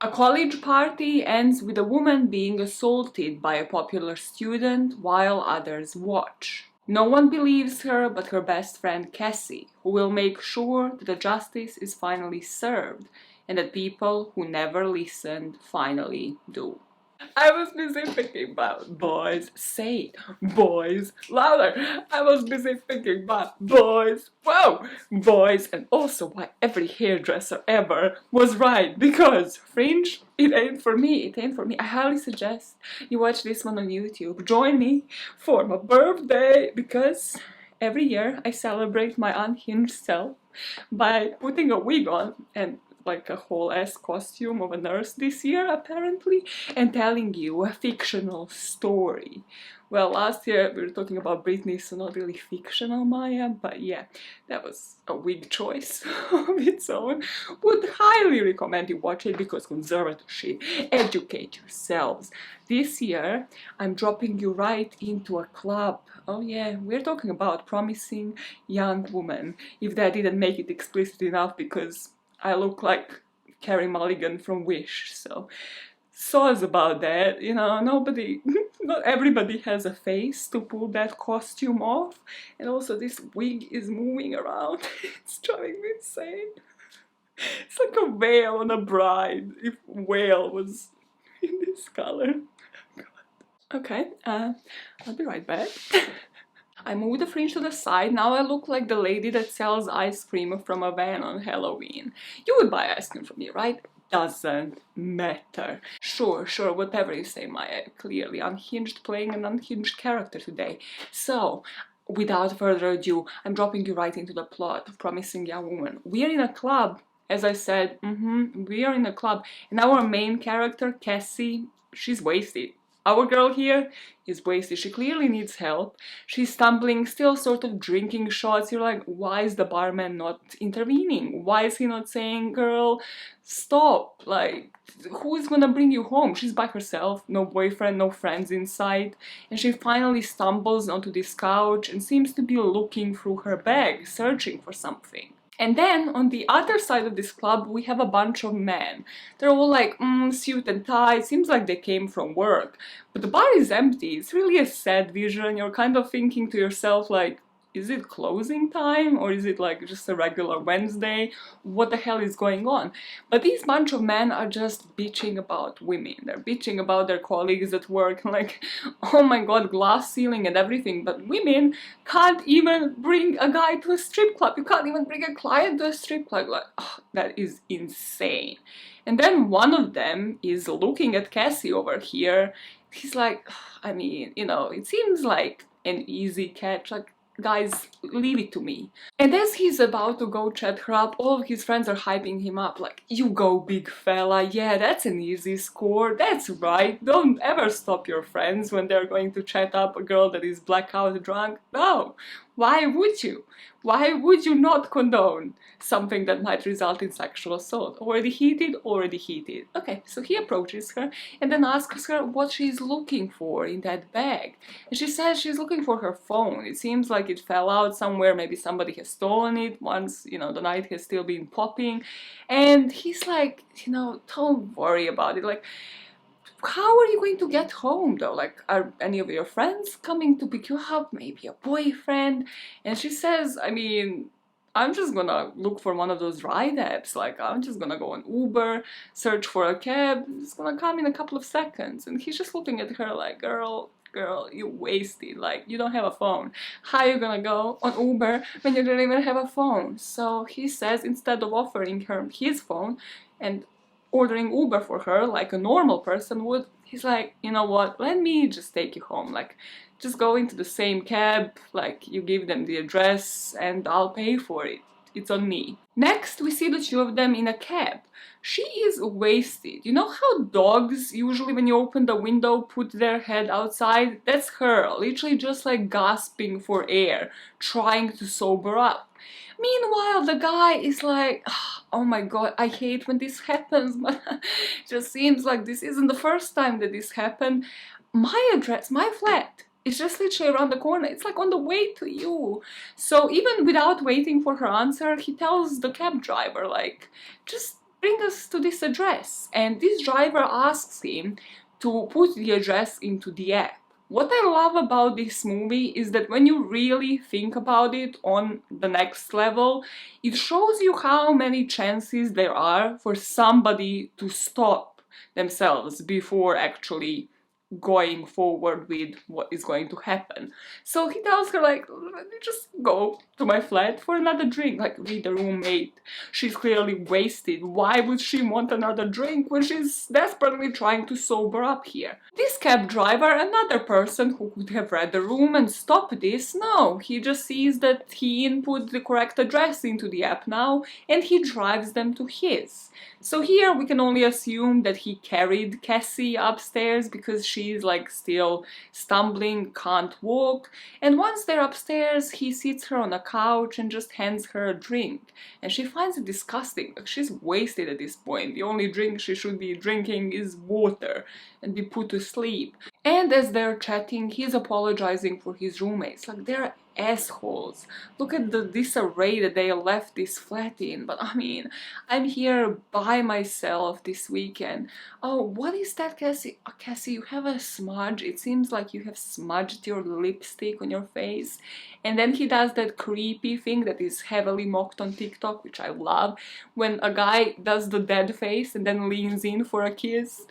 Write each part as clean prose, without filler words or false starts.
A college party ends with a woman being assaulted by a popular student while others watch. No one believes her but her best friend Cassie, who will make sure that the justice is finally served and that people who never listened finally do. I was busy thinking about boys. Say it. Boys. Louder. I was busy thinking about boys. Whoa. Boys. And also why every hairdresser ever was right. Because fringe, it ain't for me. It ain't for me. I highly suggest you watch this one on YouTube. Join me for my birthday. Because every year I celebrate my unhinged self by putting a wig on and like a whole ass costume of a nurse this year apparently, and telling you a fictional story. Well, last year we were talking about Britney, so not really fictional, Maya, but yeah, that was a wig choice of its own. Would highly recommend you watch it because conservatorship, educate yourselves. This year I'm dropping you right into a club. Oh yeah, we're talking about promising young women, if that didn't make it explicit enough, because I look like Carrie Mulligan from Wish, so soz about that, you know, not everybody has a face to pull that costume off, and also this wig is moving around, it's driving me insane. It's like a veil on a bride, if veil was in this color. Okay, I'll be right back. I moved the fringe to the side. Now I look like the lady that sells ice cream from a van on Halloween. You would buy ice cream from me, right? Doesn't matter. Sure, whatever you say, Maya. Clearly unhinged, playing an unhinged character today. So, without further ado, I'm dropping you right into the plot of Promising Young Woman. We are in a club. As I said, we are in a club. And our main character, Cassie, she's wasted. Our girl here is wasted. She clearly needs help. She's stumbling, still sort of drinking shots. You're like, why is the barman not intervening? Why is he not saying, girl, stop? Like, who is gonna bring you home? She's by herself, no boyfriend, no friends in sight. And she finally stumbles onto this couch and seems to be looking through her bag, searching for something. And then, on the other side of this club, we have a bunch of men. They're all like, suit and tie, seems like they came from work. But the bar is empty, it's really a sad vision. You're kind of thinking to yourself like, is it closing time? Or is it like just a regular Wednesday? What the hell is going on? But these bunch of men are just bitching about women. They're bitching about their colleagues at work, like, oh my god, glass ceiling and everything. But women can't even bring a guy to a strip club. You can't even bring a client to a strip club. Like, oh, that is insane. And then one of them is looking at Cassie over here. He's like, I mean, you know, it seems like an easy catch. Like, guys, leave it to me. And as he's about to go chat her up, all of his friends are hyping him up, like, you go big fella, yeah, that's an easy score, that's right, don't ever stop your friends when they're going to chat up a girl that is blackout drunk. No, why would you? Why would you not condone something that might result in sexual assault? Already heated? Already heated. Okay, so he approaches her and then asks her what she's looking for in that bag. And she says she's looking for her phone. It seems like it fell out somewhere, maybe somebody has stolen it once, you know, the night has still been popping. And he's like, you know, don't worry about it. Like, how are you going to get home though? Like, are any of your friends coming to pick you up? Maybe a boyfriend? And she says, I mean, I'm just gonna look for one of those ride apps. Like, I'm just gonna go on Uber, search for a cab, it's gonna come in a couple of seconds. And he's just looking at her like, girl, you wasted, like, you don't have a phone. How are you gonna go on Uber when you don't even have a phone? So he says, instead of offering her his phone and ordering Uber for her like a normal person would, he's like, you know what, let me just take you home. Like, just go into the same cab, like, you give them the address and I'll pay for it. It's on me. Next, we see the two of them in a cab. She is wasted. You know how dogs, usually when you open the window, put their head outside? That's her, literally just like gasping for air, trying to sober up. Meanwhile, the guy is like, oh my god, I hate when this happens, but it just seems like this isn't the first time that this happened. My address, my flat, it's just literally around the corner. It's like on the way to you. So even without waiting for her answer, he tells the cab driver, like, just bring us to this address. And this driver asks him to put the address into the app. What I love about this movie is that when you really think about it on the next level, it shows you how many chances there are for somebody to stop themselves before actually going forward with what is going to happen. So he tells her, like, let me just go to my flat for another drink. Like, read the roommate, she's clearly wasted. Why would she want another drink when she's desperately trying to sober up here? This cab driver, another person who could have read the room and stopped this, no, he just sees that he input the correct address into the app now and he drives them to his. So here we can only assume that he carried Cassie upstairs because she's like still stumbling, can't walk, and once they're upstairs he seats her on a couch and just hands her a drink, and she finds it disgusting. Like, she's wasted at this point. The only drink she should be drinking is water and be put to sleep. And as they're chatting, he's apologizing for his roommates. Like, they're assholes. Look at the disarray that they left this flat in. But I mean, I'm here by myself this weekend. Oh, what is that, Cassie? Oh, Cassie, you have a smudge. It seems like you have smudged your lipstick on your face. And then he does that creepy thing that is heavily mocked on TikTok, which I love, when a guy does the dead face and then leans in for a kiss.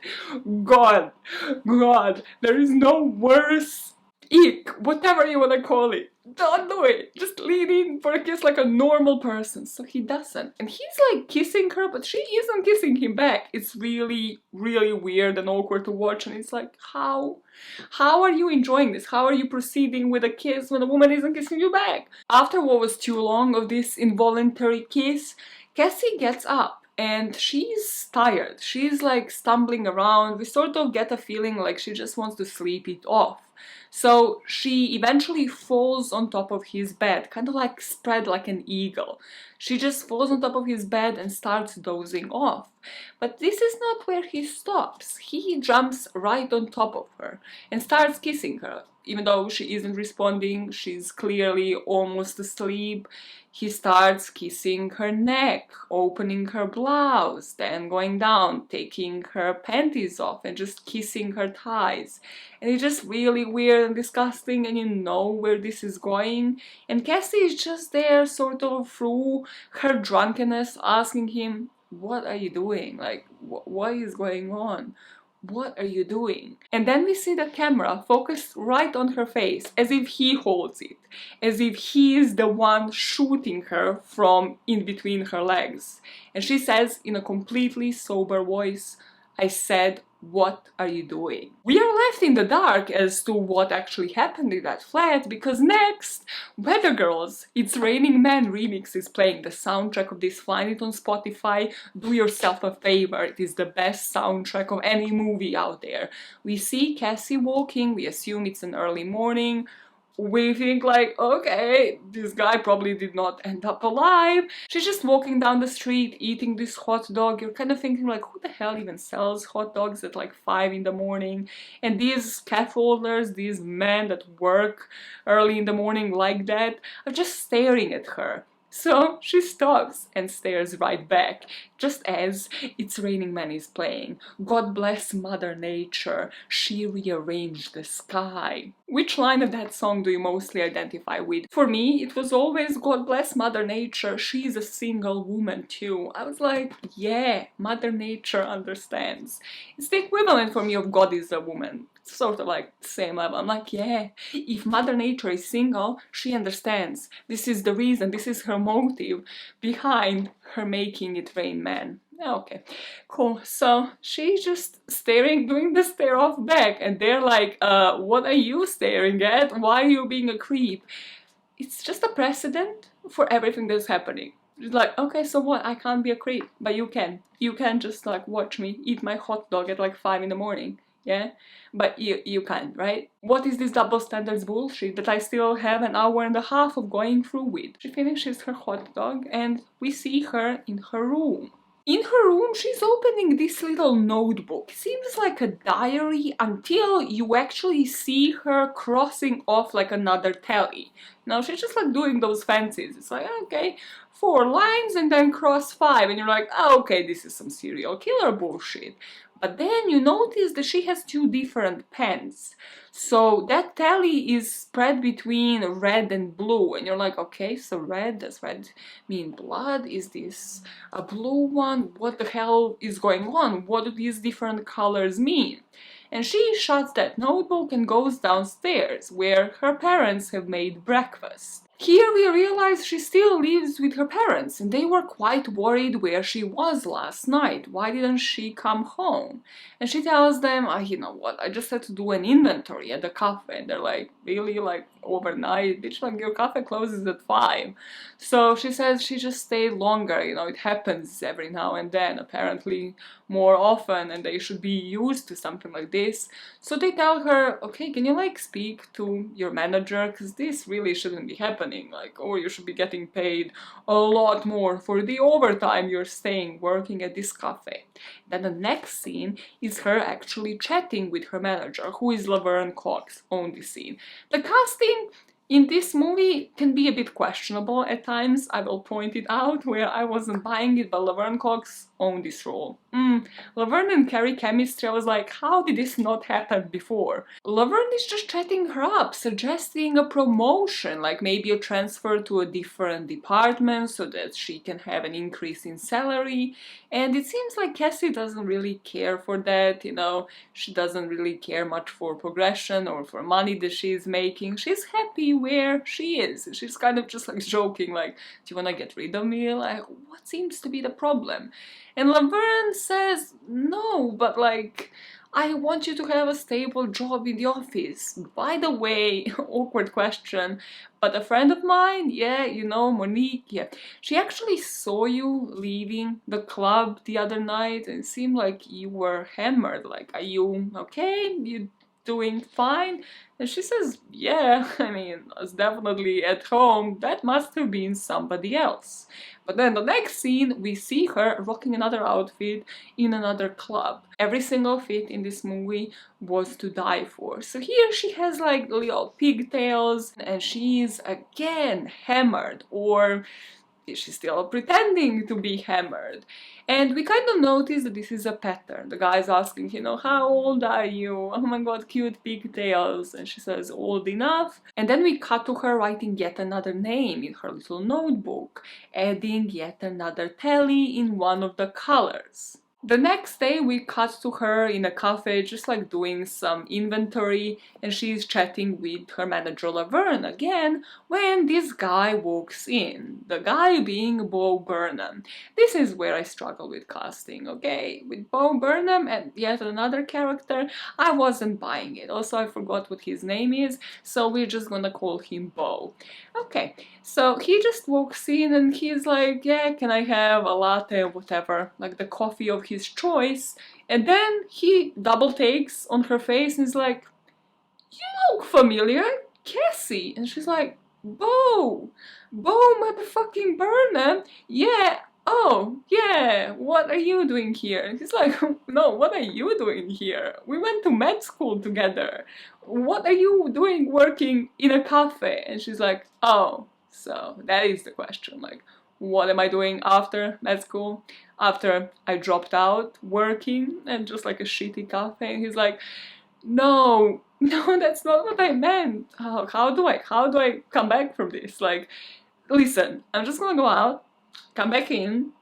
God, there is no worse ick, whatever you want to call it. Don't do it. Just lean in for a kiss like a normal person. So he doesn't. And he's like kissing her, but she isn't kissing him back. It's really, really weird and awkward to watch. And it's like, how are you enjoying this? How are you proceeding with a kiss when a woman isn't kissing you back? After what was too long of this involuntary kiss, Cassie gets up. And she's tired. She's like stumbling around. We sort of get a feeling like she just wants to sleep it off. So she eventually falls on top of his bed, kind of like spread like an eagle. She just falls on top of his bed and starts dozing off. But this is not where he stops. He jumps right on top of her and starts kissing her. Even though she isn't responding, she's clearly almost asleep. He starts kissing her neck, opening her blouse, then going down, taking her panties off and just kissing her thighs. And it's just really weird and disgusting, and you know where this is going. And Cassie is just there sort of through her drunkenness asking him, what are you doing? Like, what is going on? What are you doing? And then we see the camera focused right on her face, as if he holds it, as if he is the one shooting her from in between her legs. And she says in a completely sober voice, I said, what are you doing? We are left in the dark as to what actually happened in that flat, because next, Weather Girls, It's Raining Men remix is playing. The soundtrack of this, find it on Spotify, do yourself a favor, it is the best soundtrack of any movie out there. We see Cassie walking, we assume it's an early morning. We think like, okay, this guy probably did not end up alive. She's just walking down the street eating this hot dog. You're kind of thinking like, who the hell even sells hot dogs at like 5 in the morning? And these scaffolders, these men that work early in the morning like that, are just staring at her. So she stops and stares right back, just as It's Raining Men is playing. God bless Mother Nature, she rearranged the sky. Which line of that song do you mostly identify with? For me, it was always God bless Mother Nature, she's a single woman too. I was like, yeah, Mother Nature understands. It's the equivalent for me of God is a woman. It's sort of like the same level. I'm like, yeah, if Mother Nature is single, she understands. This is the reason, this is her motive behind her making it rain men. Okay, cool. So she's just staring, doing the stare off back, and they're like, what are you staring at? Why are you being a creep? It's just a precedent for everything that's happening. It's like, okay, so what? I can't be a creep, but you can. You can just like watch me eat my hot dog at like 5 in the morning. Yeah, but you can't, right? What is this double standards bullshit that I still have an hour and a half of going through with? She finishes her hot dog and we see her in her room. In her room, she's opening this little notebook. It seems like a diary until you actually see her crossing off like another tally. Now she's just like doing those fancies. It's like, okay, 4 lines and then cross 5, and you're like, oh, okay, this is some serial killer bullshit. But then you notice that she has 2 different pens. So that tally is spread between red and blue, and you're like, okay, so red, does red mean blood? Is this a blue one? What the hell is going on? What do these different colors mean? And she shuts that notebook and goes downstairs, where her parents have made breakfast. Here we realize she still lives with her parents, and they were quite worried where she was last night. Why didn't she come home? And she tells them, you know what, I just had to do an inventory at the cafe. And they're like, really? Like, overnight? Bitch, like, your cafe closes at 5. So she says she just stayed longer, you know, it happens every now and then, apparently more often, and they should be used to something like this. So they tell her, okay, can you like speak to your manager, because this really shouldn't be happening, like, or you should be getting paid a lot more for the overtime you're staying working at this cafe. Then the next scene is her actually chatting with her manager, who is Laverne Cox, on the scene. The casting in this movie can be a bit questionable at times, I will point it out, where I wasn't buying it, but Laverne Cox owned this role. Laverne and Carrie chemistry, I was like, how did this not happen before? Laverne is just chatting her up, suggesting a promotion, like maybe a transfer to a different department so that she can have an increase in salary, and it seems like Cassie doesn't really care for that, you know, she doesn't really care much for progression or for money that she's making. She's happy where she is. She's kind of just like joking, like, do you want to get rid of me? Like, what seems to be the problem? And Laverne says, no, but like, I want you to have a stable job in the office. By the way, awkward question, but a friend of mine, yeah, you know, Monique, yeah, she actually saw you leaving the club the other night and it seemed like you were hammered. Like, are you okay? You doing fine? And she says, yeah, I mean, I was definitely at home. That must have been somebody else. But then the next scene, we see her rocking another outfit in another club. Every single fit in this movie was to die for. So here she has like little pigtails and she's again hammered, or is she still pretending to be hammered? And we kind of notice that this is a pattern. The guy's asking, you know, how old are you? Oh my god, cute pigtails. And she says, old enough. And then we cut to her writing yet another name in her little notebook, adding yet another tally in one of the colors. The next day we cut to her in a cafe just like doing some inventory, and she's chatting with her manager Laverne again when this guy walks in. The guy being Bo Burnham. This is where I struggle with casting, okay? With Bo Burnham and yet another character, I wasn't buying it. Also, I forgot what his name is, so we're just gonna call him Bo. Okay, so he just walks in and he's like, yeah, can I have a latte or whatever, like the coffee of his choice. And then he double takes on her face and is like, you look familiar, Cassie. And she's like, Bo motherfucking Burnham, yeah, oh, yeah, what are you doing here? And he's like, no, what are you doing here? We went to med school together. What are you doing working in a cafe? And she's like, oh, so that is the question, like, what am I doing after med school? After I dropped out working at just like a shitty cafe? And he's like, no, that's not what I meant. Oh, how do I come back from this? Like, listen, I'm just gonna go out, come back in,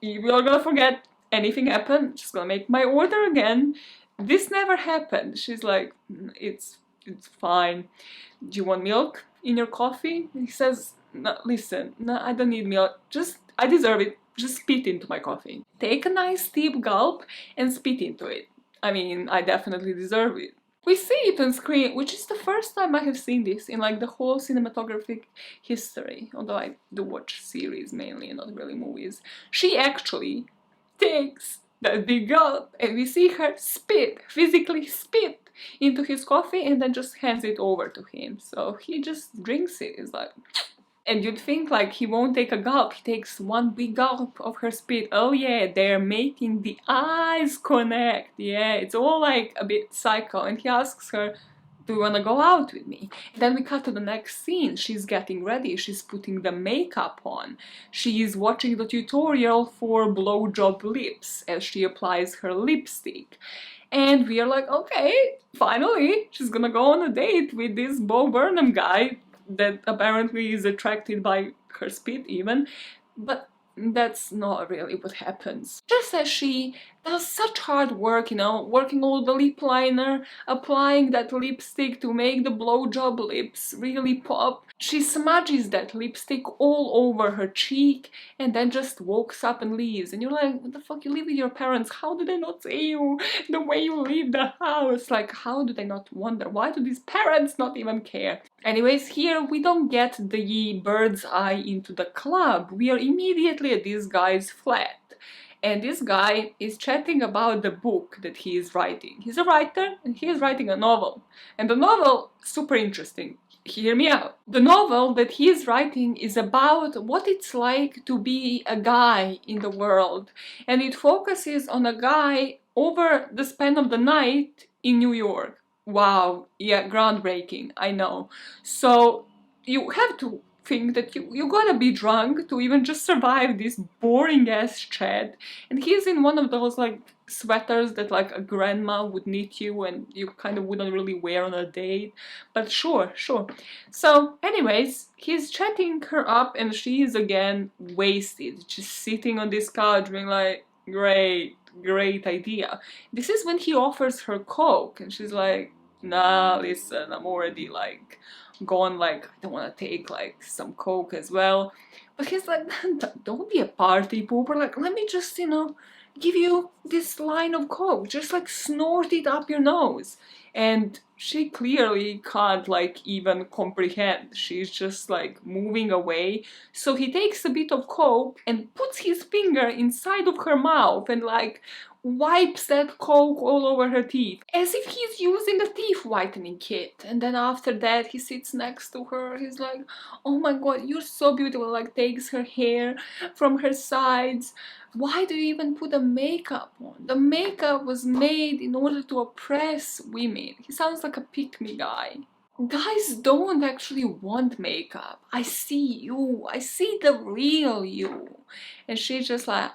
we are gonna forget anything happened, just gonna make my order again. This never happened. She's like, it's fine. Do you want milk in your coffee? He says, no, listen, no, I don't need milk, just, I deserve it, just spit into my coffee. Take a nice deep gulp and spit into it. I mean, I definitely deserve it. We see it on screen, which is the first time I have seen this in like the whole cinematographic history, although I do watch series mainly and not really movies. She actually takes that big gulp and we see her spit, physically spit into his coffee and then just hands it over to him. So he just drinks it. It's like, And you'd think like he won't take a gulp, he takes one big gulp of her spit. Oh yeah, they're making the eyes connect. Yeah, it's all like a bit psycho. And he asks her, do you want to go out with me? Then we cut to the next scene. She's getting ready, she's putting the makeup on. She's watching the tutorial for blowjob lips as she applies her lipstick. And we are like, okay, finally, she's gonna go on a date with this Bo Burnham guy that apparently is attracted by her spit even, but that's not really what happens. Just as she does such hard work, you know, working all the lip liner, applying that lipstick to make the blowjob lips really pop, she smudges that lipstick all over her cheek and then just walks up and leaves. And you're like, what the fuck, you live with your parents, how do they not see you the way you leave the house? Like, how do they not wonder? Why do these parents not even care? Anyways, here we don't get the bird's eye into the club. We are immediately at this guy's flat. And this guy is chatting about the book that he is writing. He's a writer and he is writing a novel. And the novel, super interesting. Hear me out. The novel that he is writing is about what it's like to be a guy in the world. And it focuses on a guy over the span of the night in New York. Wow, yeah, groundbreaking, I know. So you have to think that you gotta be drunk to even just survive this boring ass chat. And he's in one of those like sweaters that like a grandma would knit you and you kind of wouldn't really wear on a date, but sure. So anyways, he's chatting her up and she is again wasted, just sitting on this couch being like, great idea. This is when he offers her coke and she's like, nah, listen, I'm already like gone, like I don't want to take like some coke as well. But he's like, don't be a party pooper, like let me just, you know, give you this line of coke, just like snort it up your nose. And she clearly can't like even comprehend, she's just like moving away. So he takes a bit of coke and puts his finger inside of her mouth and like wipes that coke all over her teeth as if he's using a teeth whitening kit. And then after that he sits next to her, he's like, oh my god, you're so beautiful, like takes her hair from her sides. Why do you even put the makeup on? The makeup was made in order to oppress women. He sounds like a pick-me guy. Guys don't actually want makeup. I see you. I see the real you. And she's just like,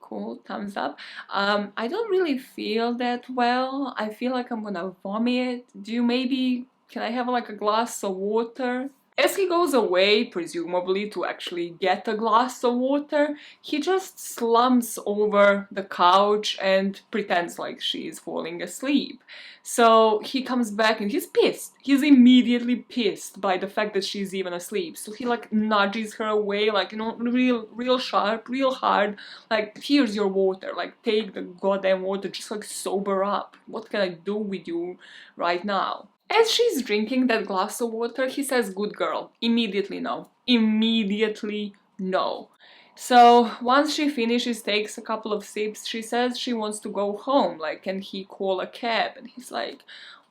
cool, thumbs up. I don't really feel that well. I feel like I'm gonna vomit. Can I have like a glass of water? As he goes away, presumably to actually get a glass of water, he just slumps over the couch and pretends like she's falling asleep. So he comes back and he's pissed. He's immediately pissed by the fact that she's even asleep. So he like nudges her away, like, you know, real sharp, real hard. Like, here's your water, like take the goddamn water, just like sober up. What can I do with you right now? As she's drinking that glass of water, he says, good girl. Immediately no. Immediately no. So once she finishes, takes a couple of sips, she says she wants to go home. Like, can he call a cab? And he's like,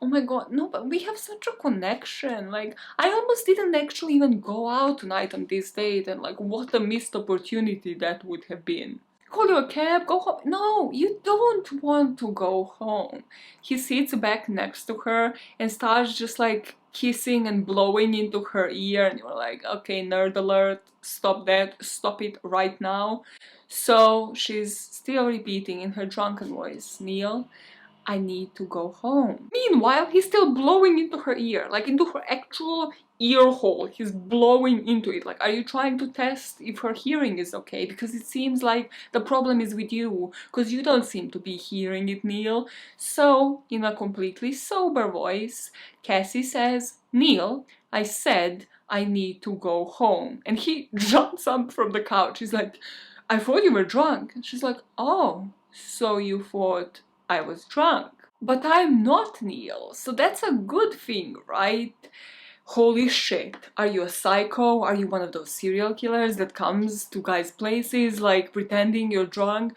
oh my god, no, but we have such a connection. Like, I almost didn't actually even go out tonight on this date. And like, what a missed opportunity that would have been. Call you a cab, go home. No, you don't want to go home. He sits back next to her and starts just like kissing and blowing into her ear, and you're like, okay, nerd alert, stop that, stop it right now. So she's still repeating in her drunken voice, Neil, I need to go home. Meanwhile, he's still blowing into her ear, like into her actual ear hole. He's blowing into it. Like, are you trying to test if her hearing is okay? Because it seems like the problem is with you, because you don't seem to be hearing it, Neil. So, in a completely sober voice, Cassie says, Neil, I said I need to go home. And he jumps up from the couch. He's like, I thought you were drunk. And she's like, oh, so you thought I was drunk. But I'm not, Neil, so that's a good thing, right? Holy shit, are you a psycho? Are you one of those serial killers that comes to guys' places like pretending you're drunk?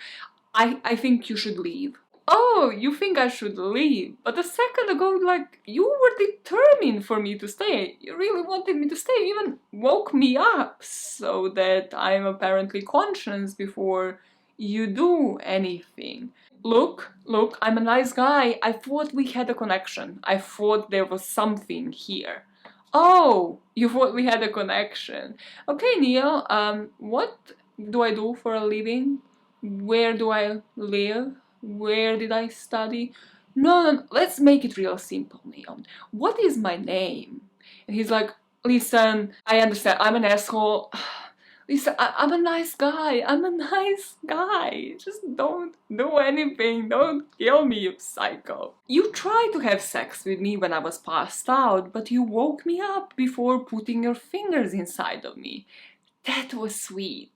I think you should leave. oh, you think I should leave? But a second ago, like, you were determined for me to stay. You really wanted me to stay. You even woke me up so that I'm apparently conscious before you do anything. Look, I'm a nice guy. I thought we had a connection. I thought there was something here. Oh, you thought we had a connection. Okay, Neil, what do I do for a living? Where do I live? Where did I study? No, let's make it real simple, Neil. What is my name? And he's like, listen, I understand, I'm an asshole. Listen, I'm a nice guy. I'm a nice guy. Just don't do anything. Don't kill me, you psycho. You tried to have sex with me when I was passed out, but you woke me up before putting your fingers inside of me. That was sweet.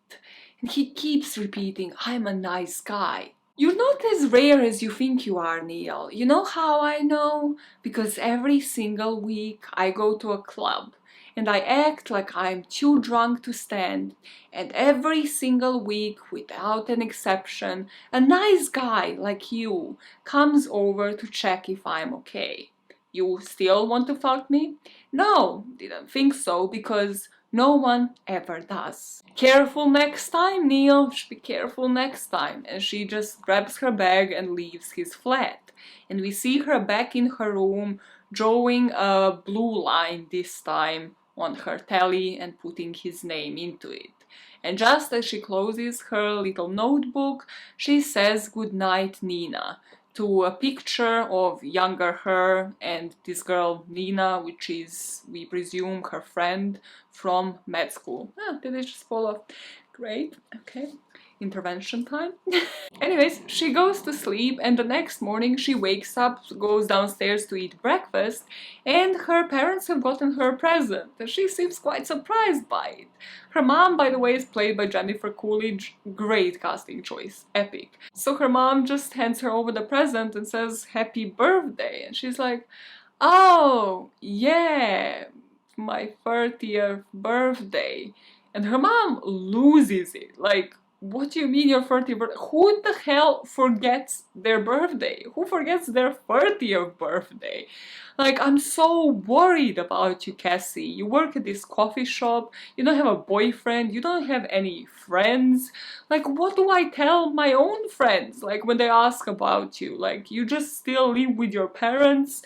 And he keeps repeating, I'm a nice guy. You're not as rare as you think you are, Neil. You know how I know? Because every single week I go to a club and I act like I'm too drunk to stand, and every single week, without an exception, a nice guy like you comes over to check if I'm okay. You still want to fuck me? No, didn't think so, because no one ever does. Careful next time, Neil. Be careful next time. And she just grabs her bag and leaves his flat. And we see her back in her room, drawing a blue line this time on her telly and putting his name into it. And just as she closes her little notebook, she says goodnight, Nina, to a picture of younger her and this girl Nina, which is, we presume, her friend from med school. Ah, did I just fall off? Great, okay. Intervention time. Anyways, she goes to sleep, and the next morning she wakes up, goes downstairs to eat breakfast, and her parents have gotten her a present, and she seems quite surprised by it. Her mom, by the way, is played by Jennifer Coolidge. Great casting choice, epic. So her mom just hands her over the present and says, "Happy birthday," and she's like, "Oh, yeah, my 30th birthday." And her mom loses it, like, what do you mean your 30th birthday? Who the hell forgets their birthday? Who forgets their 30th birthday? Like, I'm so worried about you, Cassie. You work at this coffee shop, you don't have a boyfriend, you don't have any friends. Like, what do I tell my own friends, like, when they ask about you? Like, you just still live with your parents?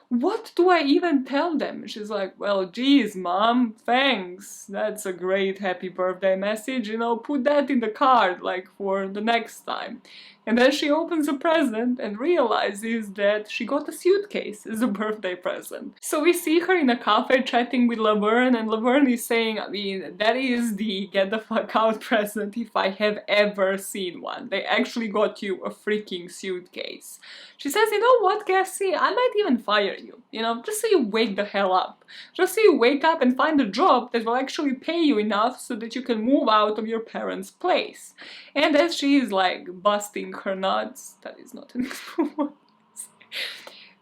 What do I even tell them? She's like, well, geez, mom, thanks. That's a great happy birthday message, you know, put that in the card, like, for the next time. And then she opens a present and realizes that she got a suitcase as a birthday present. So we see her in a cafe chatting with Laverne, and Laverne is saying, I mean, that is the get the fuck out present if I have ever seen one. They actually got you a freaking suitcase. She says, you know what, Cassie, I might even fire you, you know, just so you wake the hell up. Just so you wake up and find a job that will actually pay you enough so that you can move out of your parents' place. And as she is like busting her nuts, that is not an expression.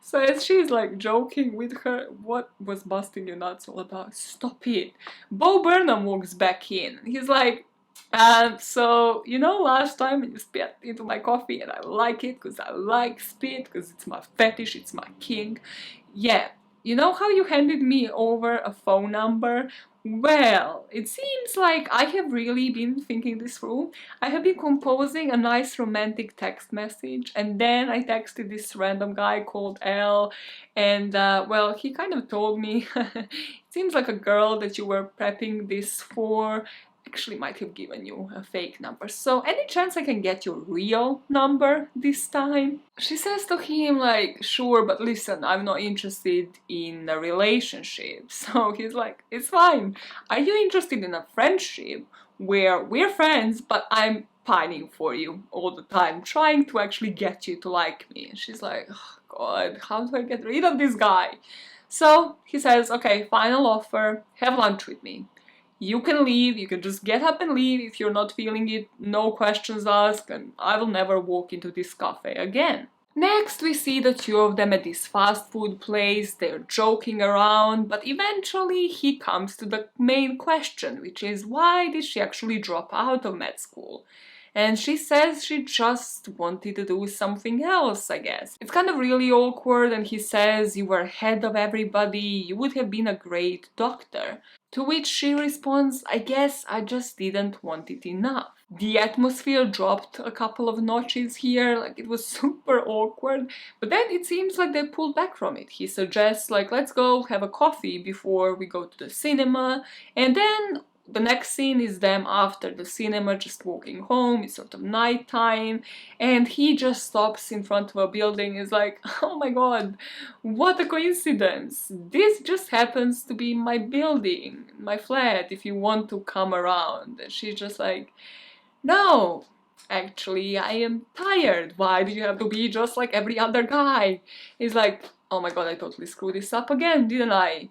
So as she's like joking with her, what was busting your nuts all about? Stop it. Bo Burnham walks back in. He's like, so, you know, last time you spit into my coffee and I like it because I like spit, because it's my fetish, it's my king. Yeah, you know how you handed me over a phone number? Well, it seems like I have really been thinking this through. I have been composing a nice romantic text message, and then I texted this random guy called L, and well, he kind of told me, it seems like a girl that you were prepping this for actually might have given you a fake number. So any chance I can get your real number this time? She says to him like, sure, but listen, I'm not interested in a relationship. So he's like, it's fine. Are you interested in a friendship where we're friends, but I'm pining for you all the time, trying to actually get you to like me? And she's like, oh God, how do I get rid of this guy? So he says, okay, final offer, have lunch with me. You can leave, you can just get up and leave if you're not feeling it, no questions asked, and I will never walk into this cafe again. Next, we see the two of them at this fast food place. They're joking around, but eventually he comes to the main question, which is, why did she actually drop out of med school? And she says she just wanted to do something else, I guess. It's kind of really awkward, and he says, "You were ahead of everybody, you would have been a great doctor." To which she responds, "I guess I just didn't want it enough." The atmosphere dropped a couple of notches here, like it was super awkward, but then it seems like they pulled back from it. He suggests, like, let's go have a coffee before we go to the cinema, and then the next scene is them after the cinema just walking home. It's sort of nighttime, and he just stops in front of a building. Is like, oh my god, what a coincidence, this just happens to be my building, my flat, if you want to come around. And she's just like, no, actually I am tired, why do you have to be just like every other guy? He's like, oh my god, I totally screwed this up again, didn't I?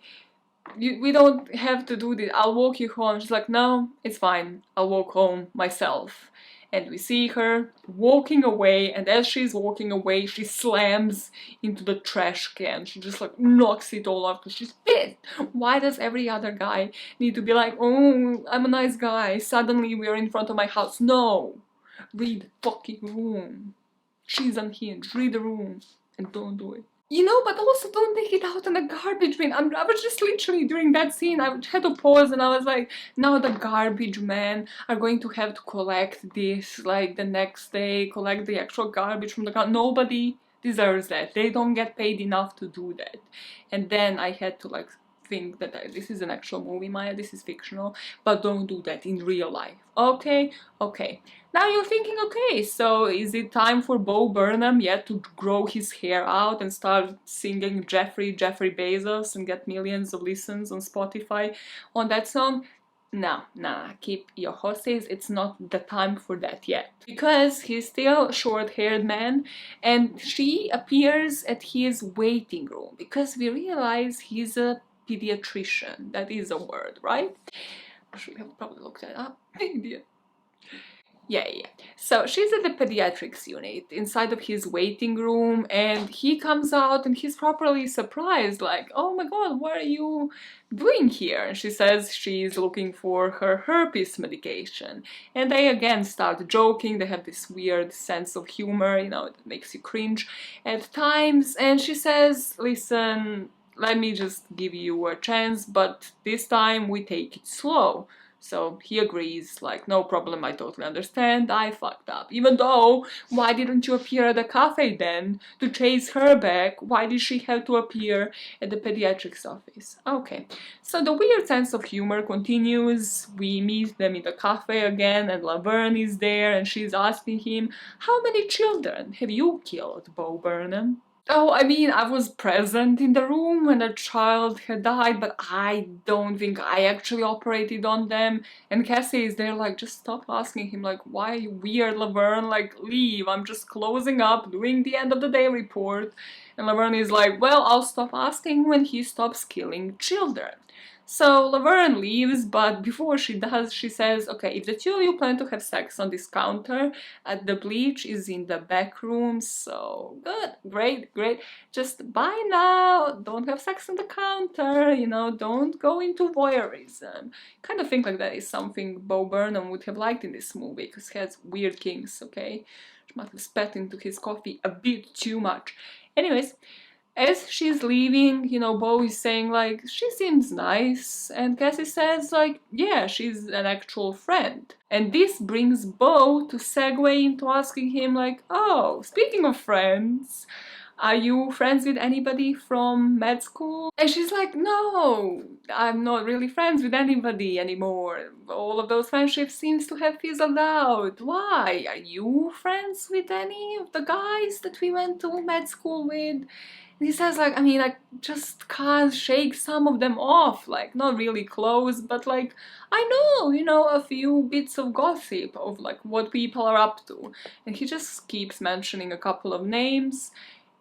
We don't have to do this, I'll walk you home. She's like, no, it's fine, I'll walk home myself. And we see her walking away, and as she's walking away, she slams into the trash can. She just like knocks it all off because she's pissed. Why does every other guy need to be like, oh, I'm a nice guy, suddenly we're in front of my house? No! Read the fucking room. She's unhinged. Read the room and don't do it. You know, but also don't take it out on the garbage bin. I was just literally, during that scene, I had to pause and I was like, now the garbage men are going to have to collect this, like, the next day, collect the actual garbage from the car. Nobody deserves that. They don't get paid enough to do that. And then I had to, like, think that this is an actual movie, Maya, this is fictional, but don't do that in real life. Okay? Okay. Now you're thinking, okay, so is it time for Bo Burnham yet to grow his hair out and start singing Jeffrey Bezos and get millions of listens on Spotify on that song? Nah, keep your horses, it's not the time for that yet. Because he's still a short-haired man, and she appears at his waiting room, because we realize he's a pediatrician. That is a word, right? I should have probably looked that up. Idiot. Yeah. So she's at the pediatrics unit inside of his waiting room, and he comes out and he's properly surprised, like, oh my god, what are you doing here? And she says she's looking for her herpes medication. And they again start joking. They have this weird sense of humor, you know, that makes you cringe at times. And she says, listen, let me just give you a chance, but this time we take it slow. So he agrees, like, no problem, I totally understand, I fucked up. Even though, why didn't you appear at the cafe then to chase her back? Why did she have to appear at the pediatrics office? Okay, so the weird sense of humor continues. We meet them in the cafe again, and Laverne is there, and she's asking him, how many children have you killed, Bo Burnham? Oh, I mean, I was present in the room when a child had died, but I don't think I actually operated on them. And Cassie is there like, just stop asking him, like, why are you weird, Laverne? Like, leave, I'm just closing up, doing the end of the day report. And Laverne is like, well, I'll stop asking when he stops killing children. So Laverne leaves, but before she does, she says, okay, if the two of you plan to have sex on this counter, the bleach is in the back room, so good, great, just bye now, don't have sex on the counter, you know, don't go into voyeurism. Kind of think like that is something Bo Burnham would have liked in this movie, because he has weird kinks, okay? She might have spat into his coffee a bit too much. Anyways, as she's leaving, you know, Bo is saying, like, she seems nice, and Cassie says, like, yeah, she's an actual friend. And this brings Bo to segue into asking him, like, oh, speaking of friends, are you friends with anybody from med school? And she's like, no, I'm not really friends with anybody anymore. All of those friendships seems to have fizzled out. Why? Are you friends with any of the guys that we went to med school with? And he says, like, I mean, I just can't shake some of them off, like, not really close, but, like, I know, you know, a few bits of gossip of, like, what people are up to. And he just keeps mentioning a couple of names,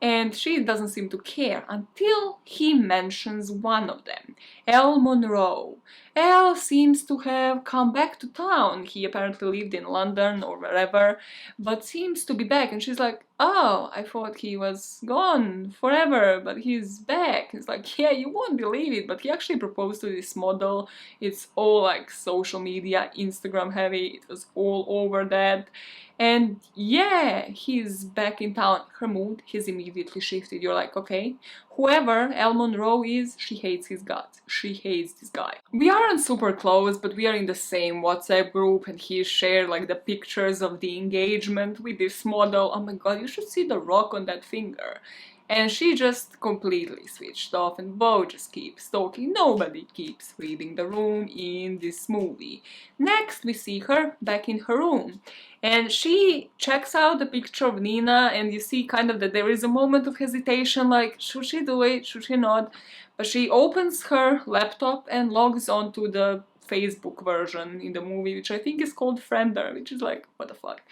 and she doesn't seem to care until he mentions one of them, Elle Monroe. Al seems to have come back to town. He apparently lived in London or wherever, but seems to be back. And she's like, oh, I thought he was gone forever, but he's back. It's like, yeah, you won't believe it, but he actually proposed to this model. It's all like social media, Instagram heavy. It was all over that. And yeah, he's back in town. Her mood has immediately shifted. You're like, okay, whoever Al Monroe is, she hates his guts. She hates this guy. We aren't super close, but we are in the same WhatsApp group, and he shared like the pictures of the engagement with this model. Oh my god, you should see the rock on that finger. And she just completely switched off, and Bo just keeps talking. Nobody keeps reading the room in this movie. Next, we see her back in her room, and she checks out the picture of Nina, and you see kind of that there is a moment of hesitation, like, should she do it, should she not? But she opens her laptop and logs onto the Facebook version in the movie, which I think is called Friender, which is like, what the fuck?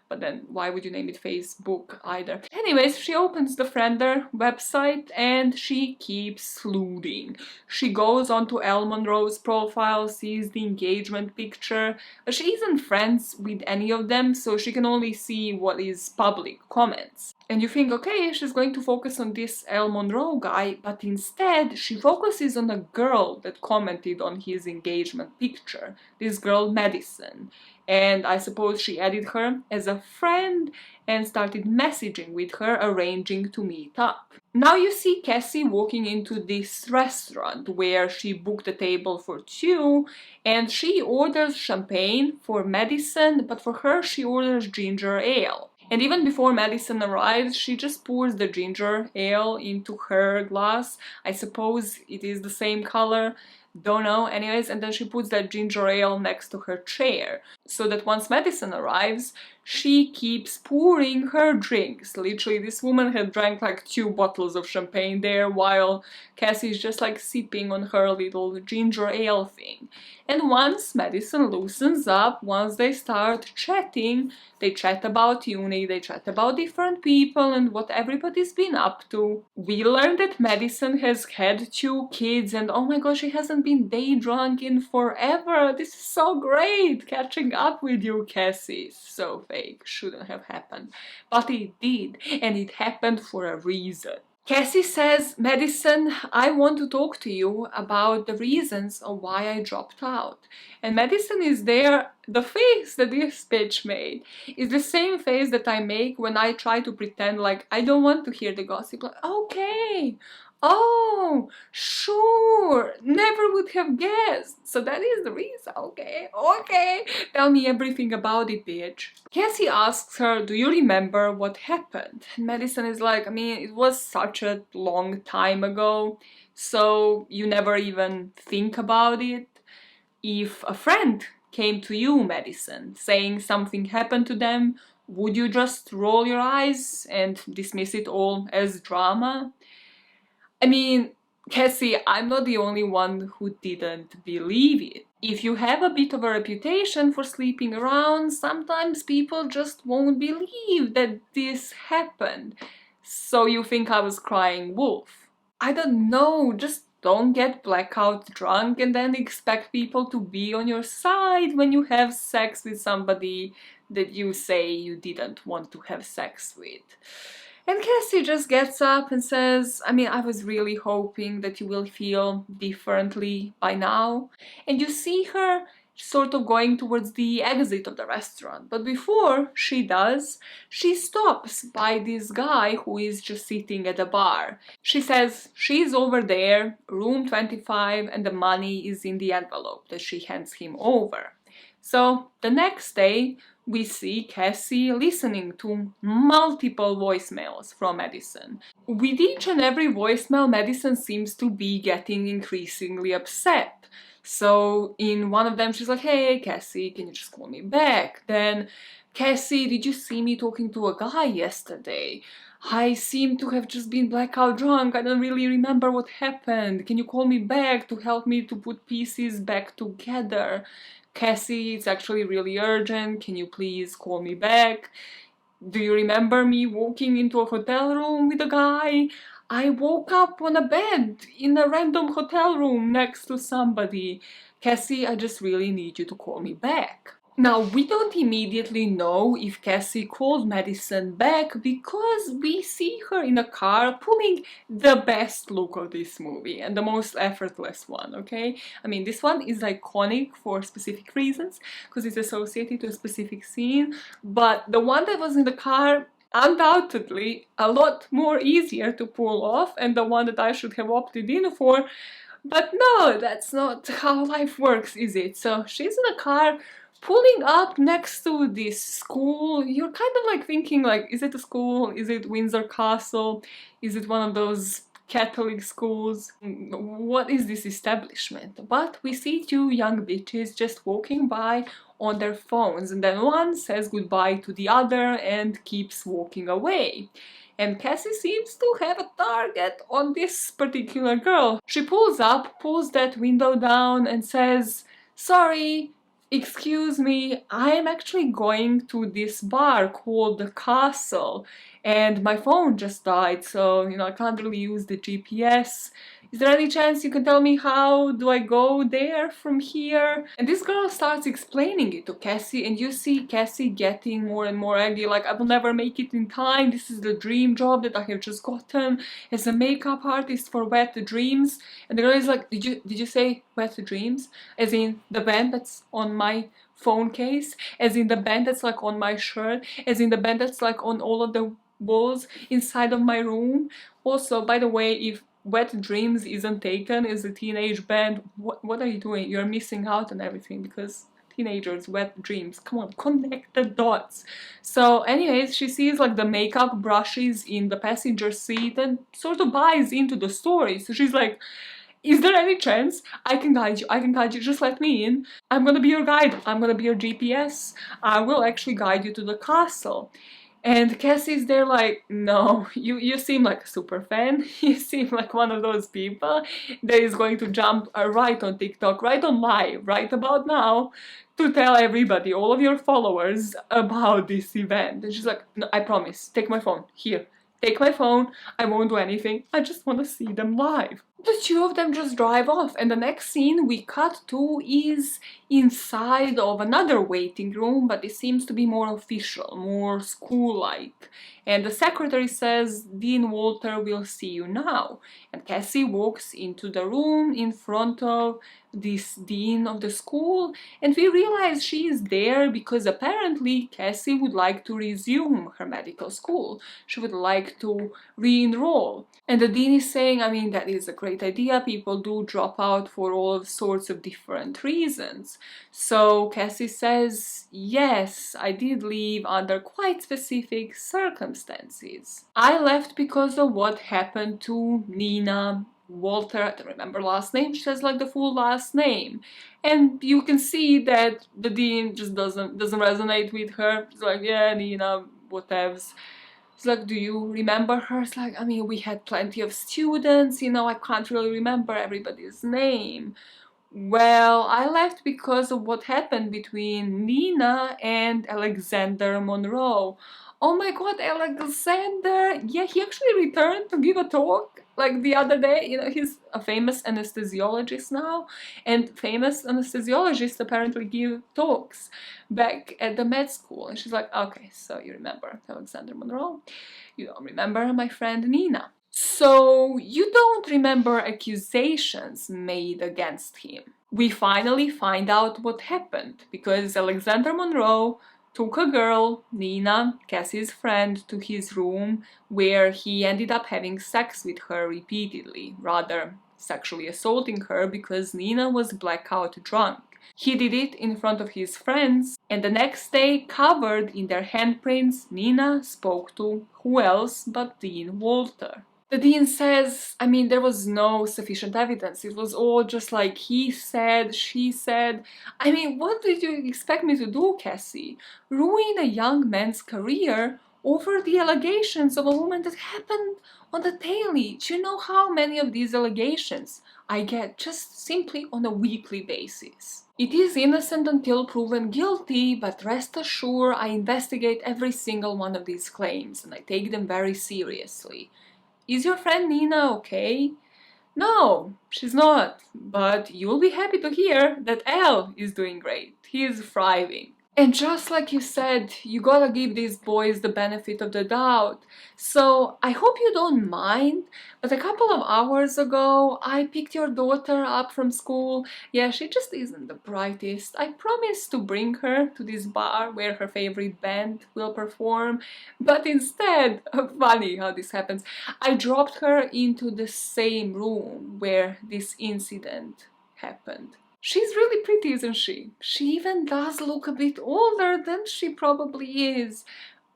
But then why would you name it Facebook either? Anyways, she opens the Friender website and she keeps sleuthing. She goes onto Al Monroe's profile, sees the engagement picture. She isn't friends with any of them, so she can only see what is public comments. And you think, okay, she's going to focus on this Al Monroe guy, but instead she focuses on a girl that commented on his engagement picture. This girl, Madison. And I suppose she added her as a friend and started messaging with her, arranging to meet up. Now you see Cassie walking into this restaurant where she booked a table for two, and she orders champagne for Madison, but for her she orders ginger ale. And even before Madison arrives, she just pours the ginger ale into her glass. I suppose it is the same color, don't know, anyways, and then she puts that ginger ale next to her chair, so that once Madison arrives, she keeps pouring her drinks. Literally, this woman had drank like 2 bottles of champagne there, while Cassie is just like sipping on her little ginger ale thing. And once Madison loosens up, once they start chatting, they chat about uni, they chat about different people and what everybody's been up to. We learn that Madison has had 2 kids, and oh my gosh, she hasn't been day drunk in forever. This is so great, catching up with you, Cassie. So fake, shouldn't have happened. But it did, and it happened for a reason. Cassie says, Madison, I want to talk to you about the reasons of why I dropped out. And Madison is there. The face that this bitch made is the same face that I make when I try to pretend like I don't want to hear the gossip. Like, okay, oh, sure, never would have guessed. So that is the reason, okay, okay. Tell me everything about it, bitch. Cassie asks her, do you remember what happened? And Madison is like, I mean, it was such a long time ago, so you never even think about it. If a friend came to you, Madison, saying something happened to them, would you just roll your eyes and dismiss it all as drama? I mean, Cassie, I'm not the only one who didn't believe it. If you have a bit of a reputation for sleeping around, sometimes people just won't believe that this happened. So you think I was crying wolf? I don't know, just don't get blackout drunk and then expect people to be on your side when you have sex with somebody that you say you didn't want to have sex with. And Cassie just gets up and says, I mean, I was really hoping that you will feel differently by now. And you see her sort of going towards the exit of the restaurant. But before she does, she stops by this guy who is just sitting at the bar. She says she's over there, room 25, and the money is in the envelope that she hands him over. So the next day, we see Cassie listening to multiple voicemails from Madison. With each and every voicemail, Madison seems to be getting increasingly upset. So in one of them, she's like, hey, Cassie, can you just call me back? Then, Cassie, did you see me talking to a guy yesterday? I seem to have just been blackout drunk. I don't really remember what happened. Can you call me back to help me to put pieces back together? Cassie, it's actually really urgent. Can you please call me back? Do you remember me walking into a hotel room with a guy? I woke up on a bed in a random hotel room next to somebody. Cassie, I just really need you to call me back. Now, we don't immediately know if Cassie called Madison back because we see her in a car pulling the best look of this movie and the most effortless one, okay? I mean, this one is iconic for specific reasons because it's associated to a specific scene, but the one that was in the car, undoubtedly a lot more easier to pull off, and the one that I should have opted in for. But no, that's not how life works, is it? So she's in a car pulling up next to this school. You're kind of like thinking, like, is it a school? Is it Windsor Castle? Is it one of those Catholic schools? What is this establishment? But we see two young bitches just walking by on their phones, and then one says goodbye to the other and keeps walking away. And Cassie seems to have a target on this particular girl. She pulls up, pulls that window down and says, "Sorry, excuse me, I'm actually going to this bar called the Castle and my phone just died, so, I can't really use the GPS. Is there any chance you can tell me how do I go there from here?" And this girl starts explaining it to Cassie, and you see Cassie getting more and more angry, like, "I will never make it in time, this is the dream job that I have just gotten as a makeup artist for Wet Dreams." And the girl is like, did you say Wet Dreams? As in the band that's on my phone case? As in the band that's like on my shirt? As in the band that's like on all of the walls inside of my room? Also, by the way, if Wet Dreams isn't taken as a teenage band, what are you doing? You're missing out on everything, because teenagers, Wet Dreams, come on, connect the dots. So anyways, she sees like the makeup brushes in the passenger seat and sort of buys into the story. So she's like, "Is there any chance I can guide you? I can guide you, just let me in. I'm gonna be your guide, I'm gonna be your GPS. I will actually guide you to the castle." And Cassie's there like, "No, you seem like a super fan. You seem like one of those people that is going to jump right on TikTok, right on live, right about now, to tell everybody, all of your followers, about this event." And she's like, "No, I promise, take my phone, here. Take my phone, I won't do anything, I just want to see them live." The two of them just drive off, and the next scene we cut to is inside of another waiting room, but it seems to be more official, more school-like. And the secretary says, "Dean Walter will see you now." And Cassie walks into the room in front of this dean of the school, and we realize she is there because apparently Cassie would like to resume her medical school. She would like to re-enroll. And the dean is saying, "I mean, that is a great idea. People do drop out for all sorts of different reasons." So Cassie says, "Yes, I did leave under quite specific circumstances. I left because of what happened to Nina Walter." I don't remember last name. She says like the full last name, and you can see that the dean just doesn't resonate with her. It's like, "Yeah, Nina, whatevs." It's like, "Do you remember her?" It's like, "I mean, we had plenty of students, I can't really remember everybody's name." "Well, I left because of what happened between Nina and Alexander Monroe." Oh my god, Alexander! Yeah, he actually returned to give a talk like the other day. He's a famous anesthesiologist now, and famous anesthesiologists apparently give talks back at the med school. And she's like, "Okay, so you remember Alexander Monroe? You don't remember my friend Nina. So you don't remember accusations made against him." We finally find out what happened, because Alexander Monroe took a girl, Nina, Cassie's friend, to his room, where he ended up having sex with her repeatedly, rather sexually assaulting her because Nina was blackout drunk. He did it in front of his friends, and the next day, covered in their handprints, Nina spoke to who else but Dean Walter. The dean says, "I mean, there was no sufficient evidence. It was all just like he said, she said. I mean, what did you expect me to do, Cassie? Ruin a young man's career over the allegations of a woman that happened on the daily? Do you know how many of these allegations I get just simply on a weekly basis? It is innocent until proven guilty, but rest assured I investigate every single one of these claims and I take them very seriously. is your friend Nina okay? No, she's not, but you'll be happy to hear that Al is doing great. He is thriving. And just like you said, you gotta give these boys the benefit of the doubt. So I hope you don't mind, but a couple of hours ago, I picked your daughter up from school. Yeah, she just isn't the brightest. I promised to bring her to this bar where her favorite band will perform, but instead, funny how this happens, I dropped her into the same room where this incident happened. She's really pretty, isn't she? She even does look a bit older than she probably is.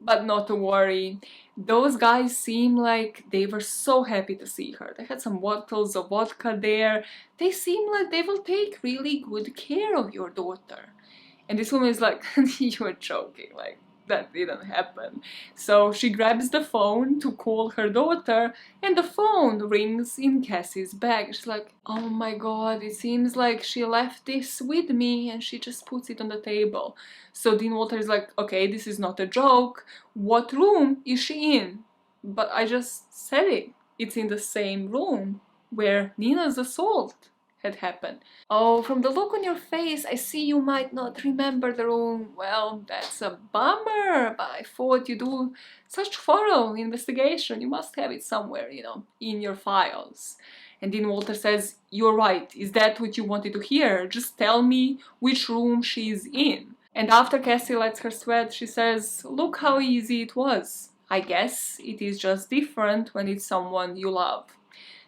But not to worry, those guys seem like they were so happy to see her. They had some bottles of vodka there. They seem like they will take really good care of your daughter. And this woman is like, you're joking, like, that didn't happen. So she grabs the phone to call her daughter, and the phone rings in Cassie's bag. She's like, oh my god, it seems like she left this with me, and she just puts it on the table. So Dean Walter is like, okay, this is not a joke. What room is she in? But I just said it. It's in the same room where Nina's assault had happened. Oh, from the look on your face, I see you might not remember the room. Well, that's a bummer, but I thought you do such thorough investigation. You must have it somewhere, you know, in your files. And Dean Walter says, you're right. Is that what you wanted to hear? Just tell me which room she's in. And after Cassie lets her sweat, she says, look how easy it was. I guess it is just different when it's someone you love.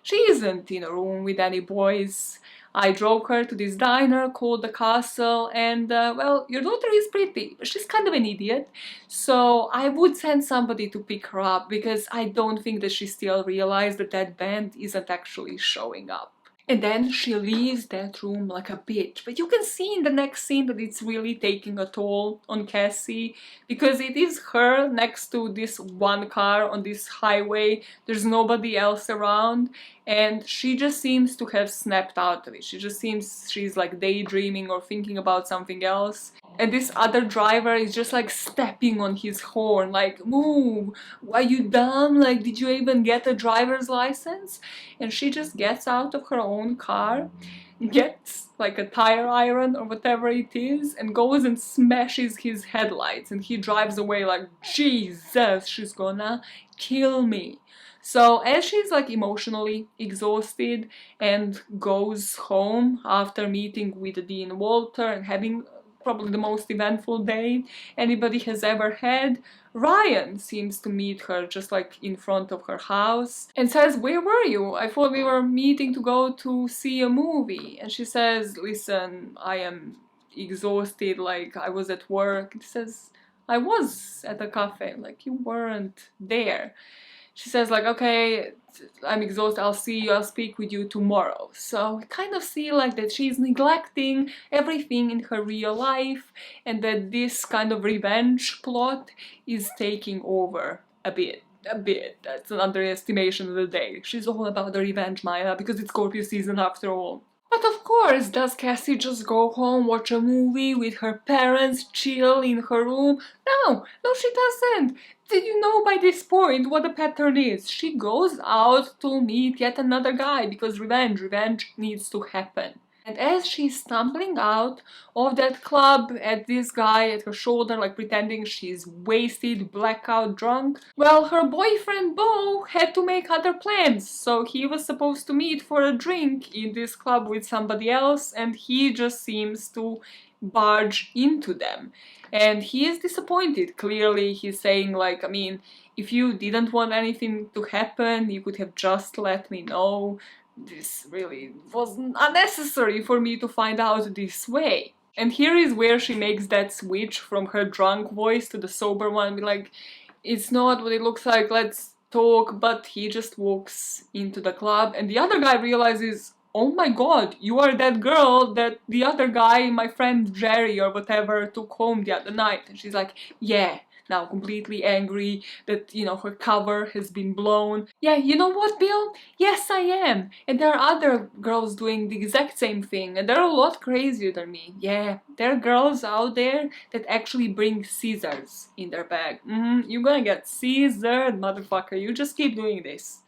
She isn't in a room with any boys. I drove her to this diner called the Castle, and well, your daughter is pretty, but she's kind of an idiot. So I would send somebody to pick her up because I don't think that she still realized that that band isn't actually showing up. And then she leaves that room like a bitch. But you can see in the next scene that it's really taking a toll on Cassie, because it is her next to this one car on this highway. There's nobody else around, and she just seems to have snapped out of it. She just seems she's like daydreaming or thinking about something else. And this other driver is just like stepping on his horn, like, move, are you dumb? Like, did you even get a driver's license? And she just gets out of her own car, gets like a tire iron or whatever it is, and goes and smashes his headlights, and he drives away like, Jesus, she's gonna kill me. So as she's like emotionally exhausted and goes home after meeting with Dean Walter and having probably the most eventful day anybody has ever had, Ryan seems to meet her just like in front of her house and says, where were you? I thought we were meeting to go to see a movie. And she says, listen, I am exhausted, like I was at work. He says, I was at a cafe, like you weren't there. She says like, okay, I'm exhausted, I'll see you, I'll speak with you tomorrow. So we kind of see like that she's neglecting everything in her real life, and that this kind of revenge plot is taking over a bit. That's an underestimation of the day. She's all about the revenge, Maya, because it's Scorpio season after all. But of course, does Cassie just go home, watch a movie with her parents, chill in her room? No, she doesn't. Did you know by this point what the pattern is? She goes out to meet yet another guy because revenge needs to happen. And as she's stumbling out of that club at this guy at her shoulder, like pretending she's wasted, blackout drunk, well, her boyfriend Beau had to make other plans. So he was supposed to meet for a drink in this club with somebody else, and he just seems to barge into them. And he is disappointed. Clearly, he's saying like, I mean, if you didn't want anything to happen, you could have just let me know. This really was unnecessary for me to find out this way. And here is where she makes that switch from her drunk voice to the sober one, be like, it's not what it looks like, let's talk. But he just walks into the club, and the other guy realizes, oh my god, you are that girl that the other guy, my friend Jerry or whatever, took home the other night. And she's like, yeah, now completely angry that, you know, her cover has been blown. Yeah, you know what, Bill? Yes, I am. And there are other girls doing the exact same thing, and they're a lot crazier than me. Yeah, there are girls out there that actually bring scissors in their bag. You're gonna get scissored, motherfucker. You just keep doing this.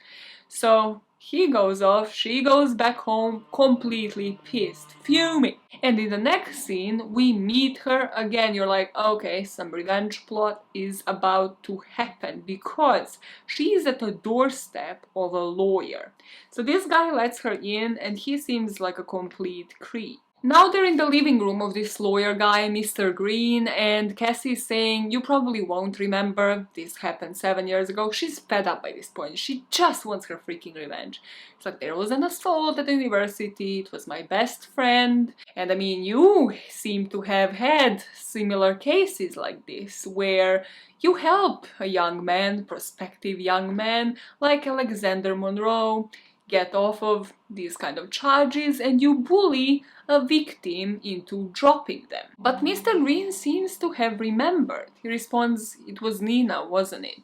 So he goes off, she goes back home completely pissed, fuming. And in the next scene, we meet her again. You're like, okay, some revenge plot is about to happen because she is at the doorstep of a lawyer. So this guy lets her in and he seems like a complete creep. Now they're in the living room of this lawyer guy, Mr. Green, and Cassie is saying, you probably won't remember, this happened 7 years ago. She's fed up by this point, she just wants her freaking revenge. It's like, there was an assault at the university, it was my best friend, and I mean, you seem to have had similar cases like this, where you help a young man, prospective young man, like Alexander Monroe, get off of these kind of charges, and you bully a victim into dropping them. But Mr. Green seems to have remembered. He responds, it was Nina, wasn't it?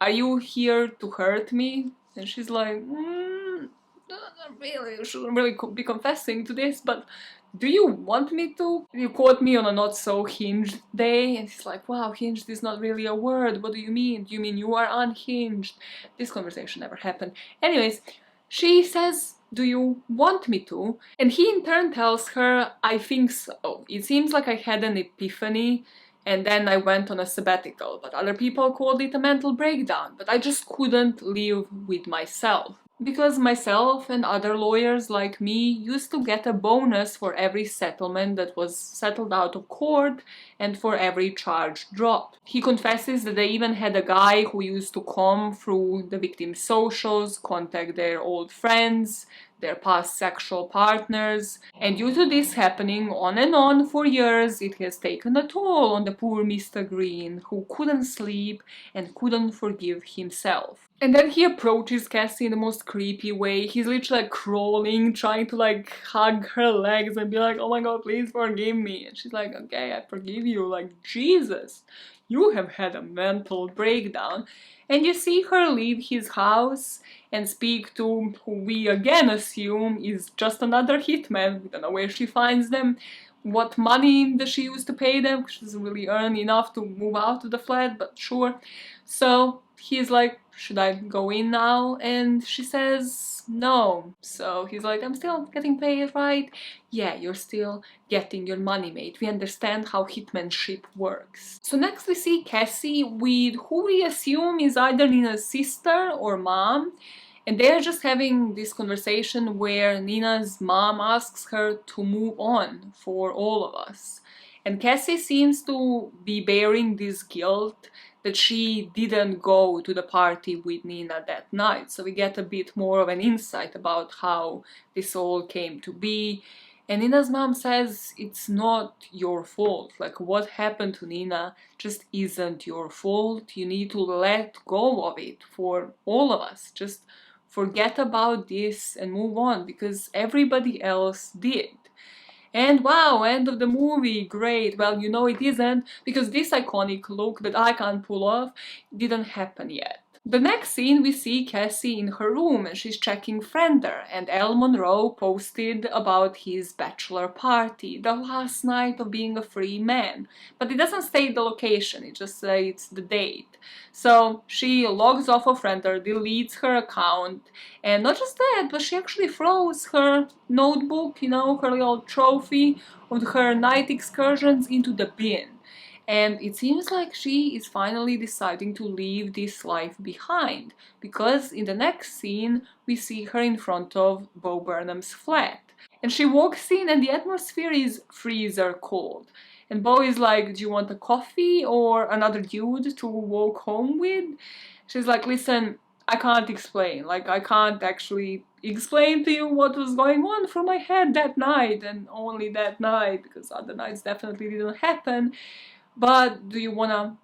Are you here to hurt me? And she's like, really, you shouldn't really be confessing to this, but do you want me to? You caught me on a not so hinged day. And he's like, wow, hinged is not really a word. What do you mean? Do you mean you are unhinged? This conversation never happened. Anyways, she says, do you want me to? And he in turn tells her, I think so. It seems like I had an epiphany and then I went on a sabbatical, but other people called it a mental breakdown, but I just couldn't live with myself. Because myself and other lawyers like me used to get a bonus for every settlement that was settled out of court and for every charge dropped. He confesses that they even had a guy who used to comb through the victim's socials, contact their old friends, their past sexual partners, and due to this happening on and on for years, it has taken a toll on the poor Mr. Green, who couldn't sleep and couldn't forgive himself. And then he approaches Cassie in the most creepy way. He's literally like crawling, trying to like hug her legs and be like, oh my god, please forgive me. And she's like, okay, I forgive you. Like, Jesus, you have had a mental breakdown. And you see her leave his house and speak to who we again assume is just another hitman. We don't know where she finds them, what money does she use to pay them, she doesn't really earn enough to move out of the flat, but sure. So he's like, should I go in now? And she says no. So he's like, I'm still getting paid, right? Yeah, you're still getting your money, mate. We understand how hitmanship works. So next we see Cassie with who we assume is either Nina's sister or mom. And they're just having this conversation where Nina's mom asks her to move on for all of us. And Cassie seems to be bearing this guilt that she didn't go to the party with Nina that night. So we get a bit more of an insight about how this all came to be. And Nina's mom says it's not your fault. Like, what happened to Nina just isn't your fault. You need to let go of it for all of us. Just forget about this and move on, because everybody else did. And wow, end of the movie, great. Well, you know it isn't, because this iconic look that I can't pull off didn't happen yet. The next scene we see Cassie in her room and she's checking Friender, and Al Monroe posted about his bachelor party, the last night of being a free man. But it doesn't state the location, it just states the date. So she logs off of Friender, deletes her account, and not just that, but she actually throws her notebook, you know, her little trophy of her night excursions into the bin. And it seems like she is finally deciding to leave this life behind, because in the next scene we see her in front of Bo Burnham's flat. And she walks in and the atmosphere is freezer cold. And Bo is like, do you want a coffee or another dude to walk home with? She's like, listen, I can't explain. Like, I can't actually explain to you what was going on through my head that night, and only that night, because other nights definitely didn't happen. But do you wanna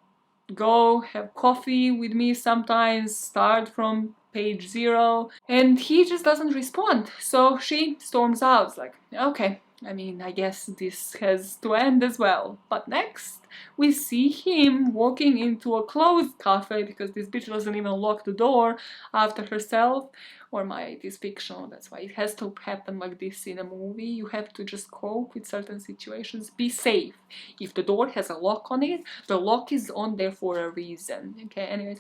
go have coffee with me sometimes, start from page 0? And he just doesn't respond. So she storms out, like, okay, I mean, I guess this has to end as well. But next, we see him walking into a closed cafe because this bitch doesn't even lock the door after herself. Or it is fictional, that's why it has to happen like this in a movie. You have to just cope with certain situations. Be safe. If the door has a lock on it, the lock is on there for a reason. Okay, anyways.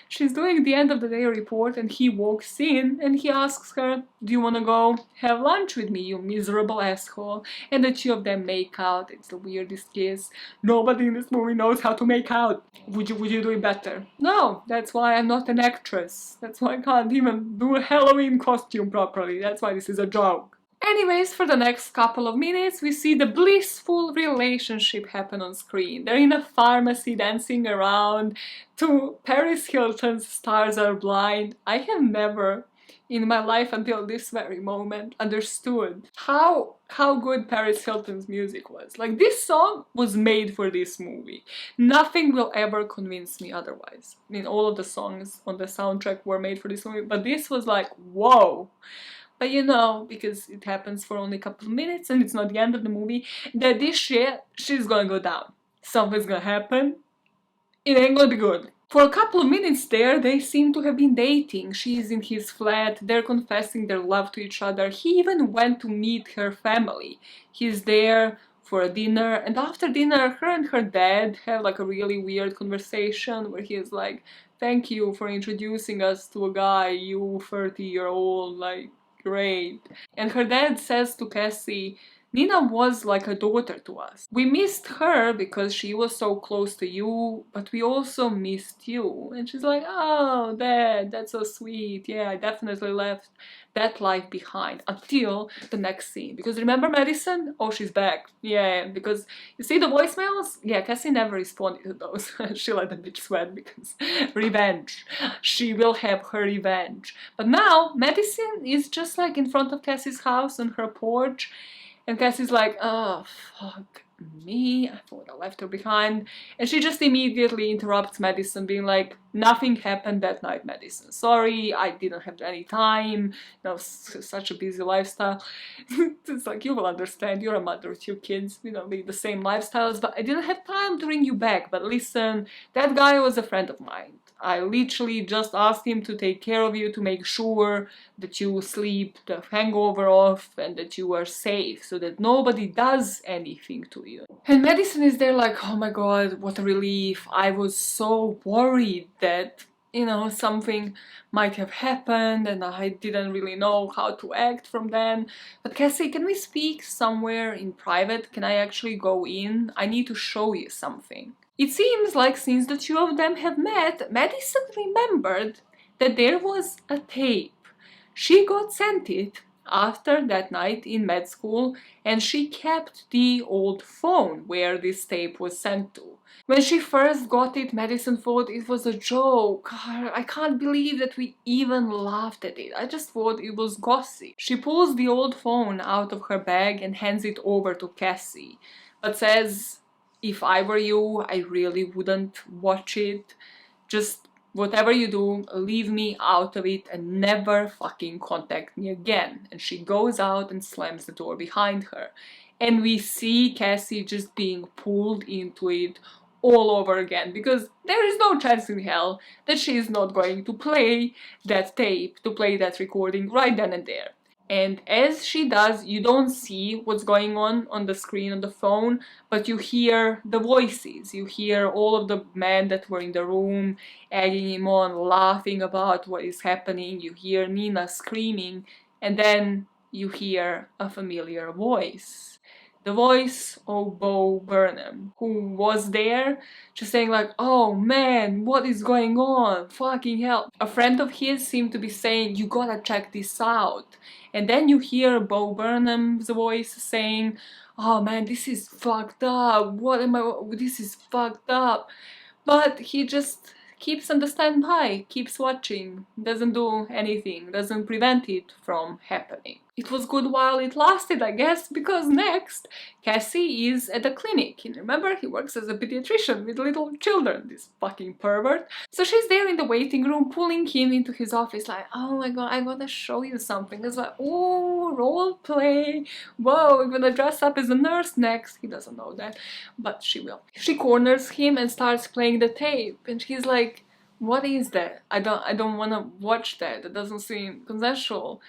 She's doing the end of the day report and he walks in and he asks her, do you want to go have lunch with me, you miserable asshole? And the two of them make out. It's the weirdest kiss. Nobody in this movie knows how to make out. Would you do it better? No, that's why I'm not an actress. That's why I can't even do a Halloween costume properly. That's why this is a joke. Anyways, for the next couple of minutes, we see the blissful relationship happen on screen. They're in a pharmacy dancing around to Paris Hilton's Stars Are Blind. I have never in my life until this very moment understood how good Paris Hilton's music was. Like, this song was made for this movie. Nothing will ever convince me otherwise. I mean, all of the songs on the soundtrack were made for this movie, but this was like, whoa. But you know, because it happens for only a couple of minutes and it's not the end of the movie, that this shit, she's gonna go down. Something's gonna happen. It ain't gonna be good. For a couple of minutes there, they seem to have been dating. She's in his flat, they're confessing their love to each other. He even went to meet her family. He's there for a dinner, and after dinner, her and her dad have like a really weird conversation where he is like, thank you for introducing us to a guy, you 30-year-old, like, great. And her dad says to Cassie, Nina was like a daughter to us. We missed her because she was so close to you, but we also missed you. And she's like, oh, Dad, that's so sweet. Yeah, I definitely left that life behind until the next scene. Because remember Madison? Oh, she's back. Yeah, because you see the voicemails? Yeah, Cassie never responded to those. She let the bitch sweat because revenge. She will have her revenge. But now, Madison is just like in front of Cassie's house on her porch. And Cassie's like, oh, fuck me, I thought I left her behind. And she just immediately interrupts Madison, being like, nothing happened that night, Madison. Sorry, I didn't have any time. You know, such a busy lifestyle. It's like, you will understand, you're a mother with 2 kids, you know, with the same lifestyles, but I didn't have time to bring you back. But listen, that guy was a friend of mine. I literally just asked him to take care of you, to make sure that you sleep the hangover off and that you are safe, so that nobody does anything to you. And Madison is there like, oh my god, what a relief. I was so worried that, you know, something might have happened and I didn't really know how to act from then. But Cassie, can we speak somewhere in private? Can I actually go in? I need to show you something. It seems like since the 2 of them have met, Madison remembered that there was a tape. She got sent it after that night in med school, and she kept the old phone where this tape was sent to. When she first got it, Madison thought it was a joke. I can't believe that we even laughed at it. I just thought it was gossip. She pulls the old phone out of her bag and hands it over to Cassie, but says, if I were you, I really wouldn't watch it. Just whatever you do, leave me out of it and never fucking contact me again. And she goes out and slams the door behind her. And we see Cassie just being pulled into it all over again, because there is no chance in hell that she is not going to play that tape, to play that recording right then and there. And as she does, you don't see what's going on the screen on the phone, but you hear the voices. You hear all of the men that were in the room egging him on, laughing about what is happening. You hear Nina screaming, and then you hear a familiar voice. The voice of Bo Burnham, who was there, just saying like, oh man, what is going on? Fucking hell. A friend of his seemed to be saying, you gotta check this out. And then you hear Bo Burnham's voice saying, oh man, this is fucked up. This is fucked up. But he just keeps on the standby, keeps watching, doesn't do anything, doesn't prevent it from happening. it was good while it lasted, I guess, because next, Cassie is at the clinic. And remember, he works as a pediatrician with little children, this fucking pervert. So she's there in the waiting room, pulling him into his office like, oh my god, I gotta show you something. It's like, oh, role play. Whoa, I'm gonna dress up as a nurse next. He doesn't know that, but she will. She corners him and starts playing the tape. And he's like, what is that? I don't wanna watch that. That doesn't seem consensual.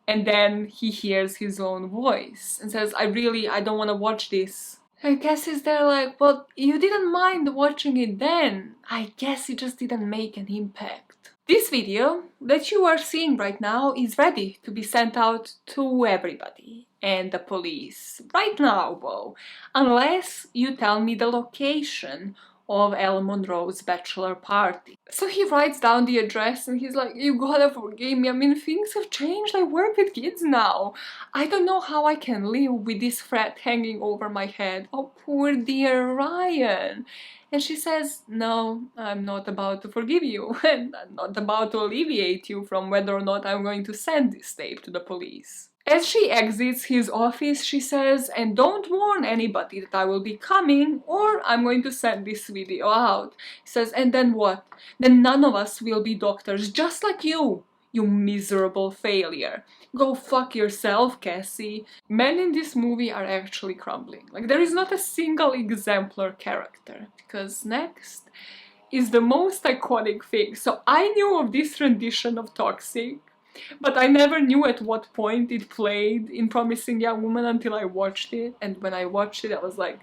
And then he hears his own voice and says, I don't want to watch this. And Cassie's there like, well, you didn't mind watching it then. I guess it just didn't make an impact. This video that you are seeing right now is ready to be sent out to everybody and the police. Right now, though. Unless you tell me the location of El Monroe's bachelor party. So he writes down the address and he's like, you gotta forgive me, I mean, things have changed, I work with kids now. I don't know how I can live with this threat hanging over my head. Oh, poor dear Ryan. And she says, no, I'm not about to forgive you, and I'm not about to alleviate you from whether or not I'm going to send this tape to the police. As she exits his office, she says, and don't warn anybody that I will be coming or I'm going to send this video out. He says, and then what? Then none of us will be doctors, just like you miserable failure. Go fuck yourself, Cassie. Men in this movie are actually crumbling. Like, there is not a single exemplar character. Because next is the most iconic thing. So I knew of this rendition of Toxic, but I never knew at what point it played in Promising Young Woman until I watched it. And when I watched it, I was like,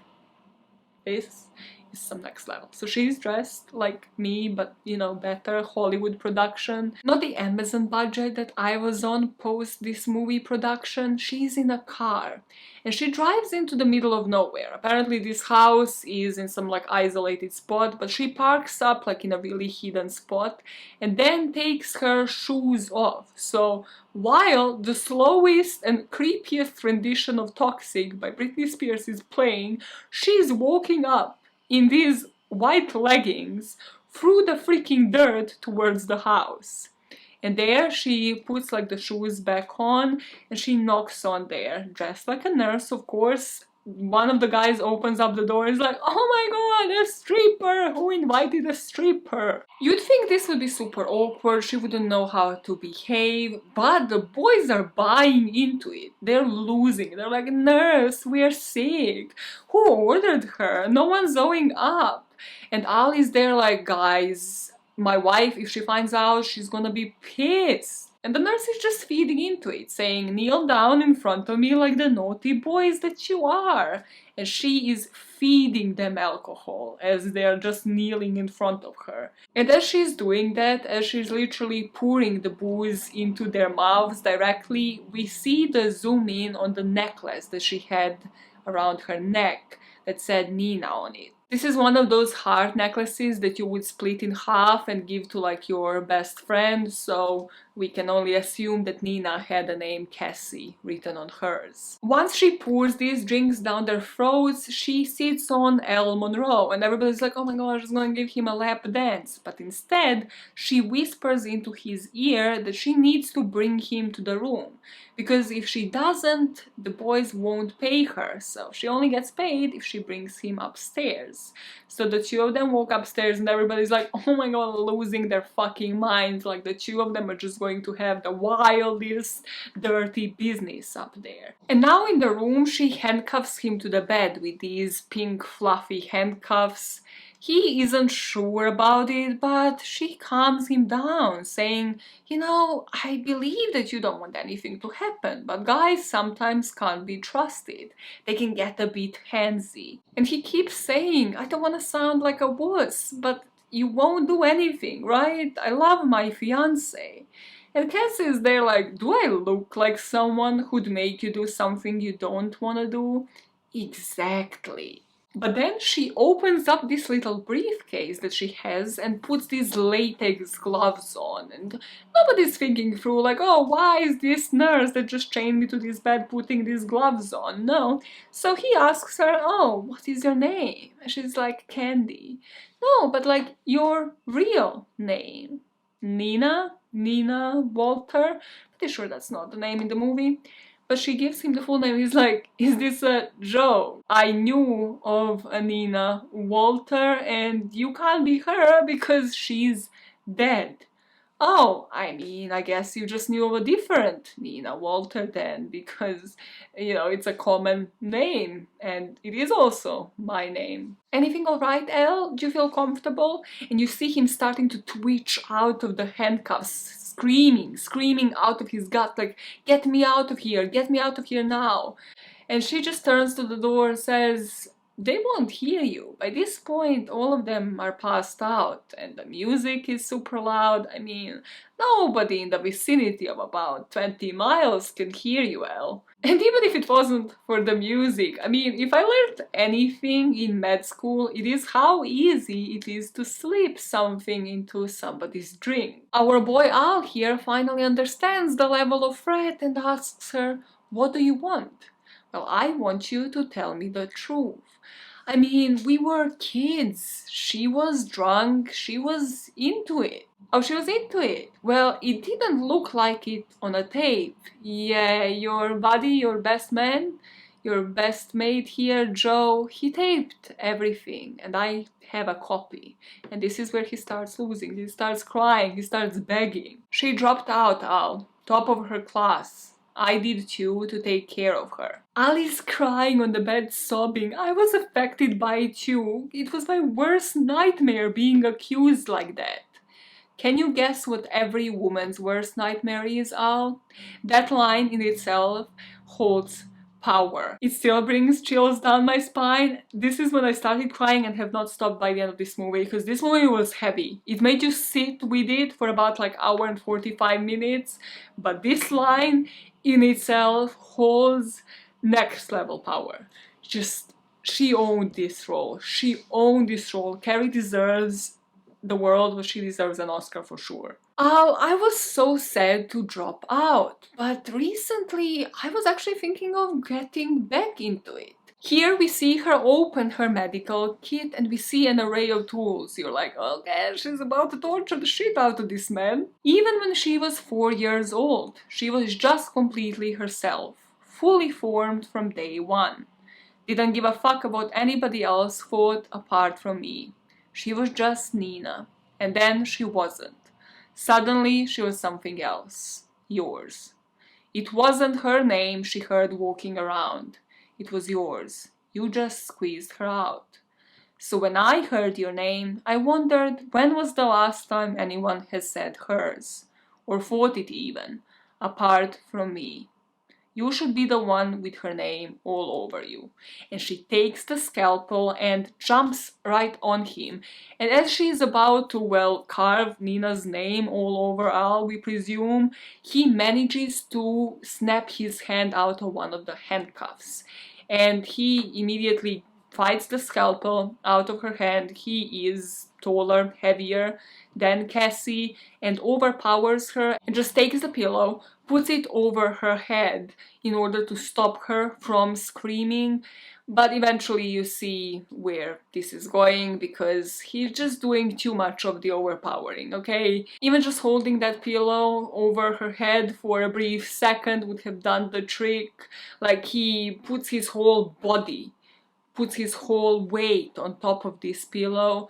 this is some next level. So she's dressed like me, but you know, better Hollywood production. Not the Amazon budget that I was on post this movie production. She's in a car and she drives into the middle of nowhere. Apparently this house is in some like isolated spot, but she parks up like in a really hidden spot and then takes her shoes off. So while the slowest and creepiest rendition of Toxic by Britney Spears is playing, she's walking up in these white leggings through the freaking dirt towards the house. And there she puts like the shoes back on and she knocks on there, dressed like a nurse, of course. One of the guys opens up the door and is like, oh my god, a stripper! Who invited a stripper? You'd think this would be super awkward, she wouldn't know how to behave, but the boys are buying into it. They're losing. They're like, nurse, we're sick. Who ordered her? No one's owing up. And Ali's there like, guys, my wife, if she finds out, she's gonna be pissed. And the nurse is just feeding into it, saying, kneel down in front of me like the naughty boys that you are. And she is feeding them alcohol as they're just kneeling in front of her. And as she's doing that, as she's literally pouring the booze into their mouths directly, we see the zoom in on the necklace that she had around her neck that said Nina on it. This is one of those heart necklaces that you would split in half and give to like your best friend, so we can only assume that Nina had the name Cassie written on hers. Once she pours these drinks down their throats, she sits on El Monroe and everybody's like, oh my gosh, she's gonna give him a lap dance. But instead, she whispers into his ear that she needs to bring him to the room. Because if she doesn't, the boys won't pay her, so she only gets paid if she brings him upstairs. So the two of them walk upstairs and everybody's like, oh my god, losing their fucking minds, like the two of them are just going to have the wildest dirty business up there. And now in the room she handcuffs him to the bed with these pink fluffy handcuffs. He isn't sure about it, but she calms him down, saying, you know, I believe that you don't want anything to happen, but guys sometimes can't be trusted. They can get a bit handsy. And he keeps saying, I don't want to sound like a wuss, but you won't do anything, right? I love my fiancé. And Cassie is there like, do I look like someone who'd make you do something you don't want to do? Exactly. But then she opens up this little briefcase that she has and puts these latex gloves on, and nobody's thinking through like, oh, why is this nurse that just chained me to this bed putting these gloves on? No. So he asks her, oh, what is your name? And she's like, Candy. No, but like your real name. Nina? Nina Walter? Pretty sure that's not the name in the movie. But she gives him the full name. He's like, is this a joke? I knew of a Nina Walter and you can't be her because she's dead. Oh, I mean, I guess you just knew of a different Nina Walter then, because, you know, it's a common name, and it is also my name. Anything alright, Elle? Do you feel comfortable? And you see him starting to twitch out of the handcuffs, screaming out of his gut, like, get me out of here now. And she just turns to the door and says, they won't hear you. By this point, all of them are passed out, and the music is super loud. I mean, nobody in the vicinity of about 20 miles can hear you well. And even if it wasn't for the music, I mean, if I learned anything in med school, it is how easy it is to slip something into somebody's drink. Our boy Al here finally understands the level of threat and asks her, what do you want? Well, I want you to tell me the truth. I mean, we were kids. She was drunk. She was into it. Oh, she was into it. Well, it didn't look like it on a tape. Yeah, your buddy, your best man, your best mate here, Joe, he taped everything. And I have a copy. And this is where he starts losing. He starts crying. He starts begging. She dropped out, Al, top of her class. I did too, to take care of her. Ali's crying on the bed, sobbing. I was affected by it too. It was my worst nightmare being accused like that. Can you guess what every woman's worst nightmare is, Al? That line in itself holds power. It still brings chills down my spine. This is when I started crying and have not stopped by the end of this movie, because this movie was heavy. It made you sit with it for about like hour and 45 minutes, but this line in itself holds next level power. Just, she owned this role. She owned this role. Carrie deserves the world, but she deserves an Oscar for sure. Oh, I was so sad to drop out, but recently I was actually thinking of getting back into it. Here we see her open her medical kit and we see an array of tools. You're like, okay, she's about to torture the shit out of this man. Even when she was 4 years old, she was just completely herself, fully formed from day one. Didn't give a fuck about anybody else thought apart from me. She was just Nina, and then she wasn't. Suddenly, she was something else. Yours. It wasn't her name she heard walking around. It was yours. You just squeezed her out. So when I heard your name, I wondered when was the last time anyone has said hers, or thought it even, apart from me. You should be the one with her name all over you. And she takes the scalpel and jumps right on him. And as she is about to, well, carve Nina's name all over Al, we presume, he manages to snap his hand out of one of the handcuffs. And he immediately fights the scalpel out of her hand. He is taller, heavier than Cassie, and overpowers her and just takes the pillow, puts it over her head in order to stop her from screaming. But eventually you see where this is going, because he's just doing too much of the overpowering, okay? Even just holding that pillow over her head for a brief second would have done the trick. Like, he puts his whole body, puts his whole weight on top of this pillow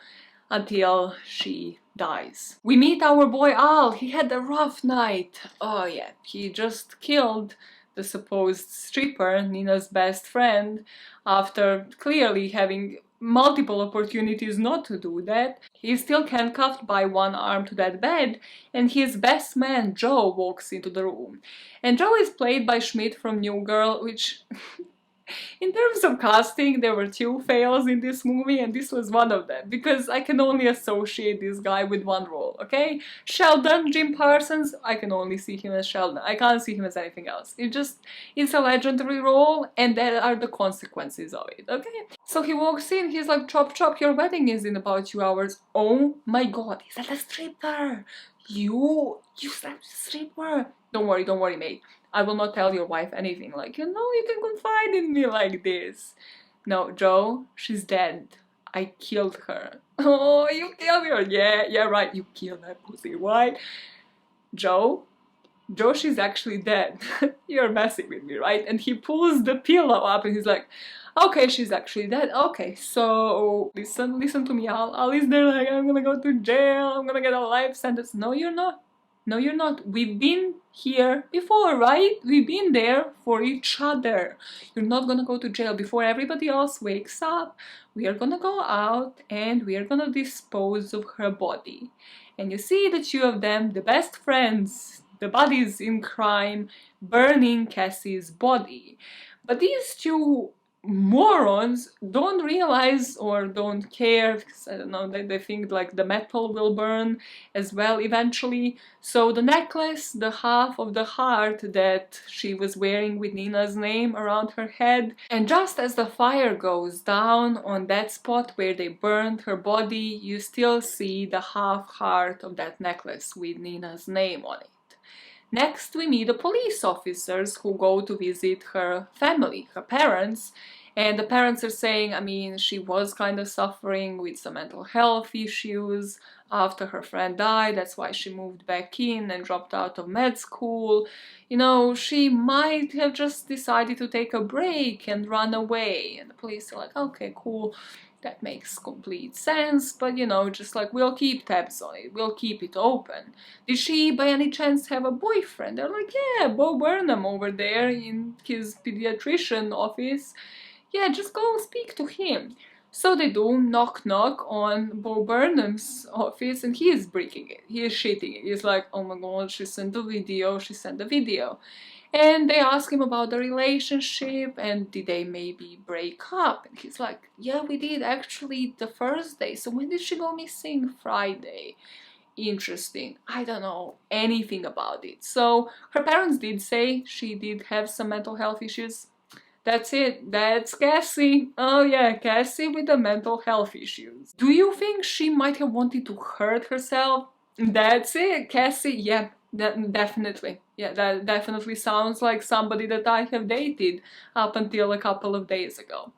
until she dies. We meet our boy Al. He had a rough night. Oh yeah, he just killed the supposed stripper, Nina's best friend, after clearly having multiple opportunities not to do that. He's still handcuffed by one arm to that bed, and his best man Joe walks into the room. And Joe is played by Schmidt from New Girl, which in terms of casting, there were 2 fails in this movie, and this was one of them, because I can only associate this guy with one role, okay? Sheldon, Jim Parsons, I can only see him as Sheldon. I can't see him as anything else. It's a legendary role, and there are the consequences of it, okay? So he walks in, he's like, chop chop, your wedding is in about 2 hours. Oh my god, is that a stripper? You slept with a stripper? Don't worry, mate. I will not tell your wife anything, like, you know, you can confide in me like this. No, Joe, she's dead. I killed her. Oh, you killed her? Yeah, right, you killed that pussy, right? Joe, Josh is actually dead. You're messing with me, right? And he pulls the pillow up and he's like, okay, she's actually dead. Okay, so listen to me. Ali's there like, I'm gonna go to jail, I'm gonna get a life sentence. No, you're not. No, you're not. We've been here before, right? We've been there for each other. You're not gonna go to jail before everybody else wakes up. We are gonna go out and we are gonna dispose of her body. And you see the two of them, the best friends, the buddies in crime, burning Cassie's body. But these two morons don't realize or don't care, because I don't know, they think like the metal will burn as well eventually. So the necklace, the half of the heart that she was wearing with Nina's name around her head, and just as the fire goes down on that spot where they burned her body, you still see the half heart of that necklace with Nina's name on it. Next, we meet the police officers who go to visit her family, her parents, and the parents are saying, I mean, she was kind of suffering with some mental health issues after her friend died, that's why she moved back in and dropped out of med school. You know, she might have just decided to take a break and run away. And the police are like, okay, cool. That makes complete sense, but you know, just like, we'll keep tabs on it, we'll keep it open. Did she by any chance have a boyfriend? They're like, yeah, Bo Burnham over there in his pediatrician office. Yeah, just go speak to him. So they do knock knock on Bo Burnham's office and he is breaking it. He is shitting it. He's like, oh my god, she sent a video, she sent a video. And they ask him about the relationship and did they maybe break up? And he's like, yeah, we did actually the first day. So when did she go missing? Friday. Interesting. I don't know anything about it. So her parents did say she did have some mental health issues. That's it. That's Cassie. Oh yeah, Cassie with the mental health issues. Do you think she might have wanted to hurt herself? That's it. Cassie, yeah, definitely. Yeah, that definitely sounds like somebody that I have dated up until a couple of days ago.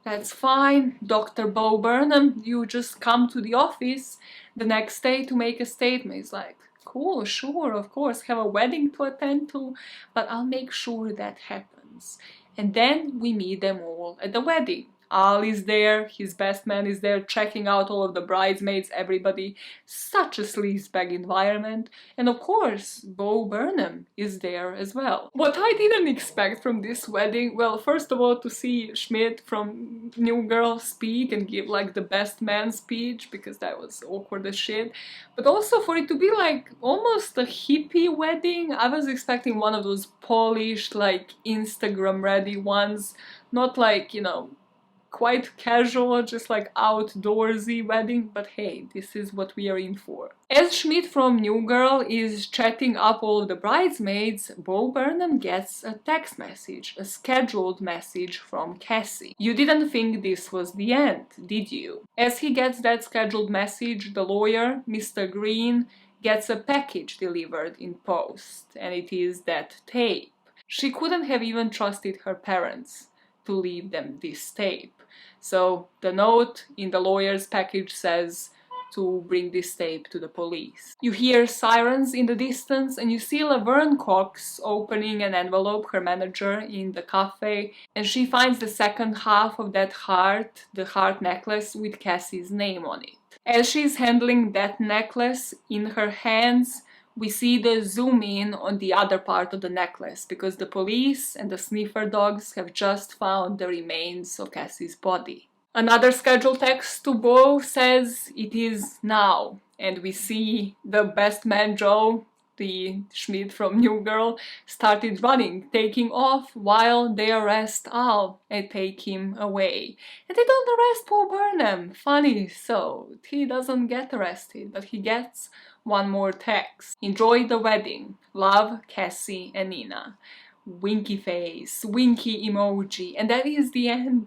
That's fine, Dr. Bo Burnham, you just come to the office the next day to make a statement. It's like, cool, sure, of course, have a wedding to attend to, but I'll make sure that happens. And then we meet them all at the wedding. Al is there, his best man is there, checking out all of the bridesmaids, everybody. Such a sleazebag environment. And of course, Bo Burnham is there as well. What I didn't expect from this wedding, well, first of all, to see Schmidt from New Girl speak and give like the best man speech, because that was awkward as shit. But also for it to be like almost a hippie wedding. I was expecting one of those polished, like Instagram ready ones, not like, you know, quite casual, just like outdoorsy wedding, but hey, this is what we are in for. As Schmidt from New Girl is chatting up all of the bridesmaids, Bo Burnham gets a text message, a scheduled message from Cassie. You didn't think this was the end, did you? As he gets that scheduled message, the lawyer, Mr. Green, gets a package delivered in post, and it is that tape. She couldn't have even trusted her parents to leave them this tape. So the note in the lawyer's package says to bring this tape to the police. You hear sirens in the distance and you see Laverne Cox opening an envelope, her manager, in the cafe, and she finds the second half of that heart, the heart necklace with Cassie's name on it. As she's handling that necklace in her hands, we see the zoom in on the other part of the necklace because the police and the sniffer dogs have just found the remains of Cassie's body. Another scheduled text to Bo says it is now, and we see the best man Joe, the Schmidt from New Girl, started running, taking off while they arrest Al and take him away. And they don't arrest Bo Burnham. Funny, so he doesn't get arrested, but he gets one more text. Enjoy the wedding. Love, Cassie and Nina. Winky face, winky emoji, and that is the end.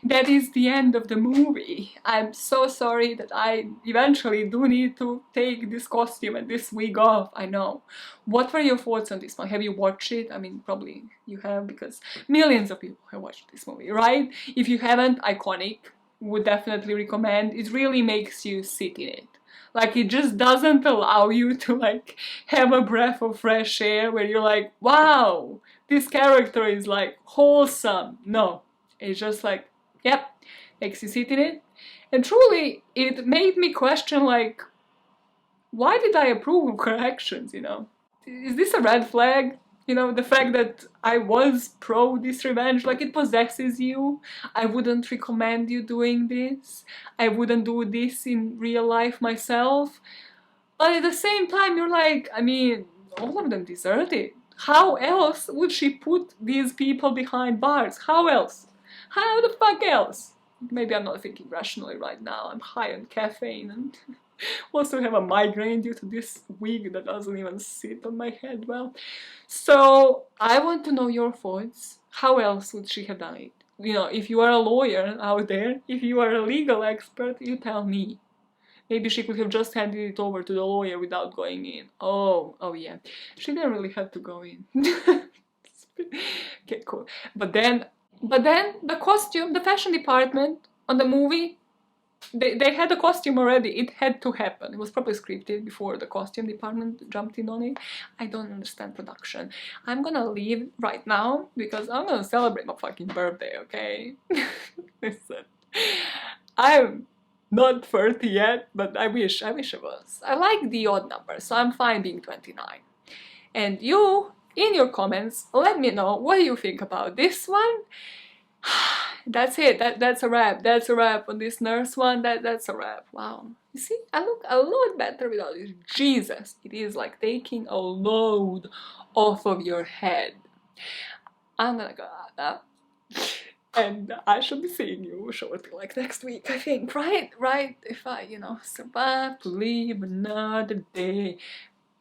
That is the end of the movie. I'm so sorry that I eventually do need to take this costume and this wig off, I know. What were your thoughts on this one? Have you watched it? I mean, probably you have, because millions of people have watched this movie, right? If you haven't, iconic. Would definitely recommend. It really makes you sit in it. Like, it just doesn't allow you to, like, have a breath of fresh air where you're like, wow, this character is, like, wholesome. No, it's just like, yep, makes you sit in it. And truly, it made me question, like, why did I approve of her actions, you know? Is this a red flag? You know, the fact that I was pro this revenge, like, it possesses you. I wouldn't recommend you doing this. I wouldn't do this in real life myself. But at the same time, you're like, I mean, all of them deserved it. How else would she put these people behind bars? How else? How the fuck else? Maybe I'm not thinking rationally right now. I'm high on caffeine and also have a migraine due to this wig that doesn't even sit on my head well. So I want to know your thoughts. How else would she have done it? You know, if you are a lawyer out there, if you are a legal expert, you tell me. Maybe she could have just handed it over to the lawyer without going in. Oh yeah. She didn't really have to go in. Okay, cool. But then the costume, the fashion department on the movie, they had a costume already. It had to happen. It was probably scripted before the costume department jumped in on it. I don't understand production. I'm gonna leave right now because I'm gonna celebrate my fucking birthday, okay? Listen, I'm not 30 yet, but I wish I was. I like the odd numbers, so I'm fine being 29. And you, in your comments, let me know what you think about this one. That's it. That's a wrap. That's a wrap on this nurse one. That's a wrap. Wow. You see, I look a lot better without this. Jesus, it is like taking a load off of your head. I'm gonna go out now. And I shall be seeing you shortly, like next week, I think, right? Right? If I, you know, survive to live another day.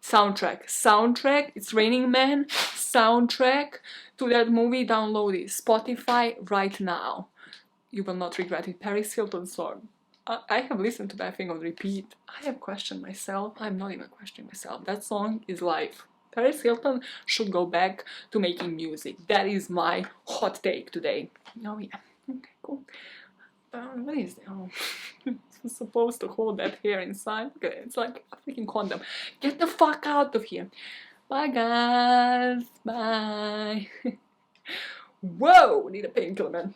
Soundtrack, It's Raining Men, soundtrack to that movie, download it, Spotify right now. You will not regret it. Paris Hilton song. I have listened to that thing on repeat. I have questioned myself. I'm not even questioning myself. That song is life. Paris Hilton should go back to making music. That is my hot take today. Oh yeah. Okay, cool. What is it? Oh. It's supposed to hold that hair inside. Okay, it's like a freaking condom. Get the fuck out of here. Bye guys. Bye. Whoa, need a painkiller, man.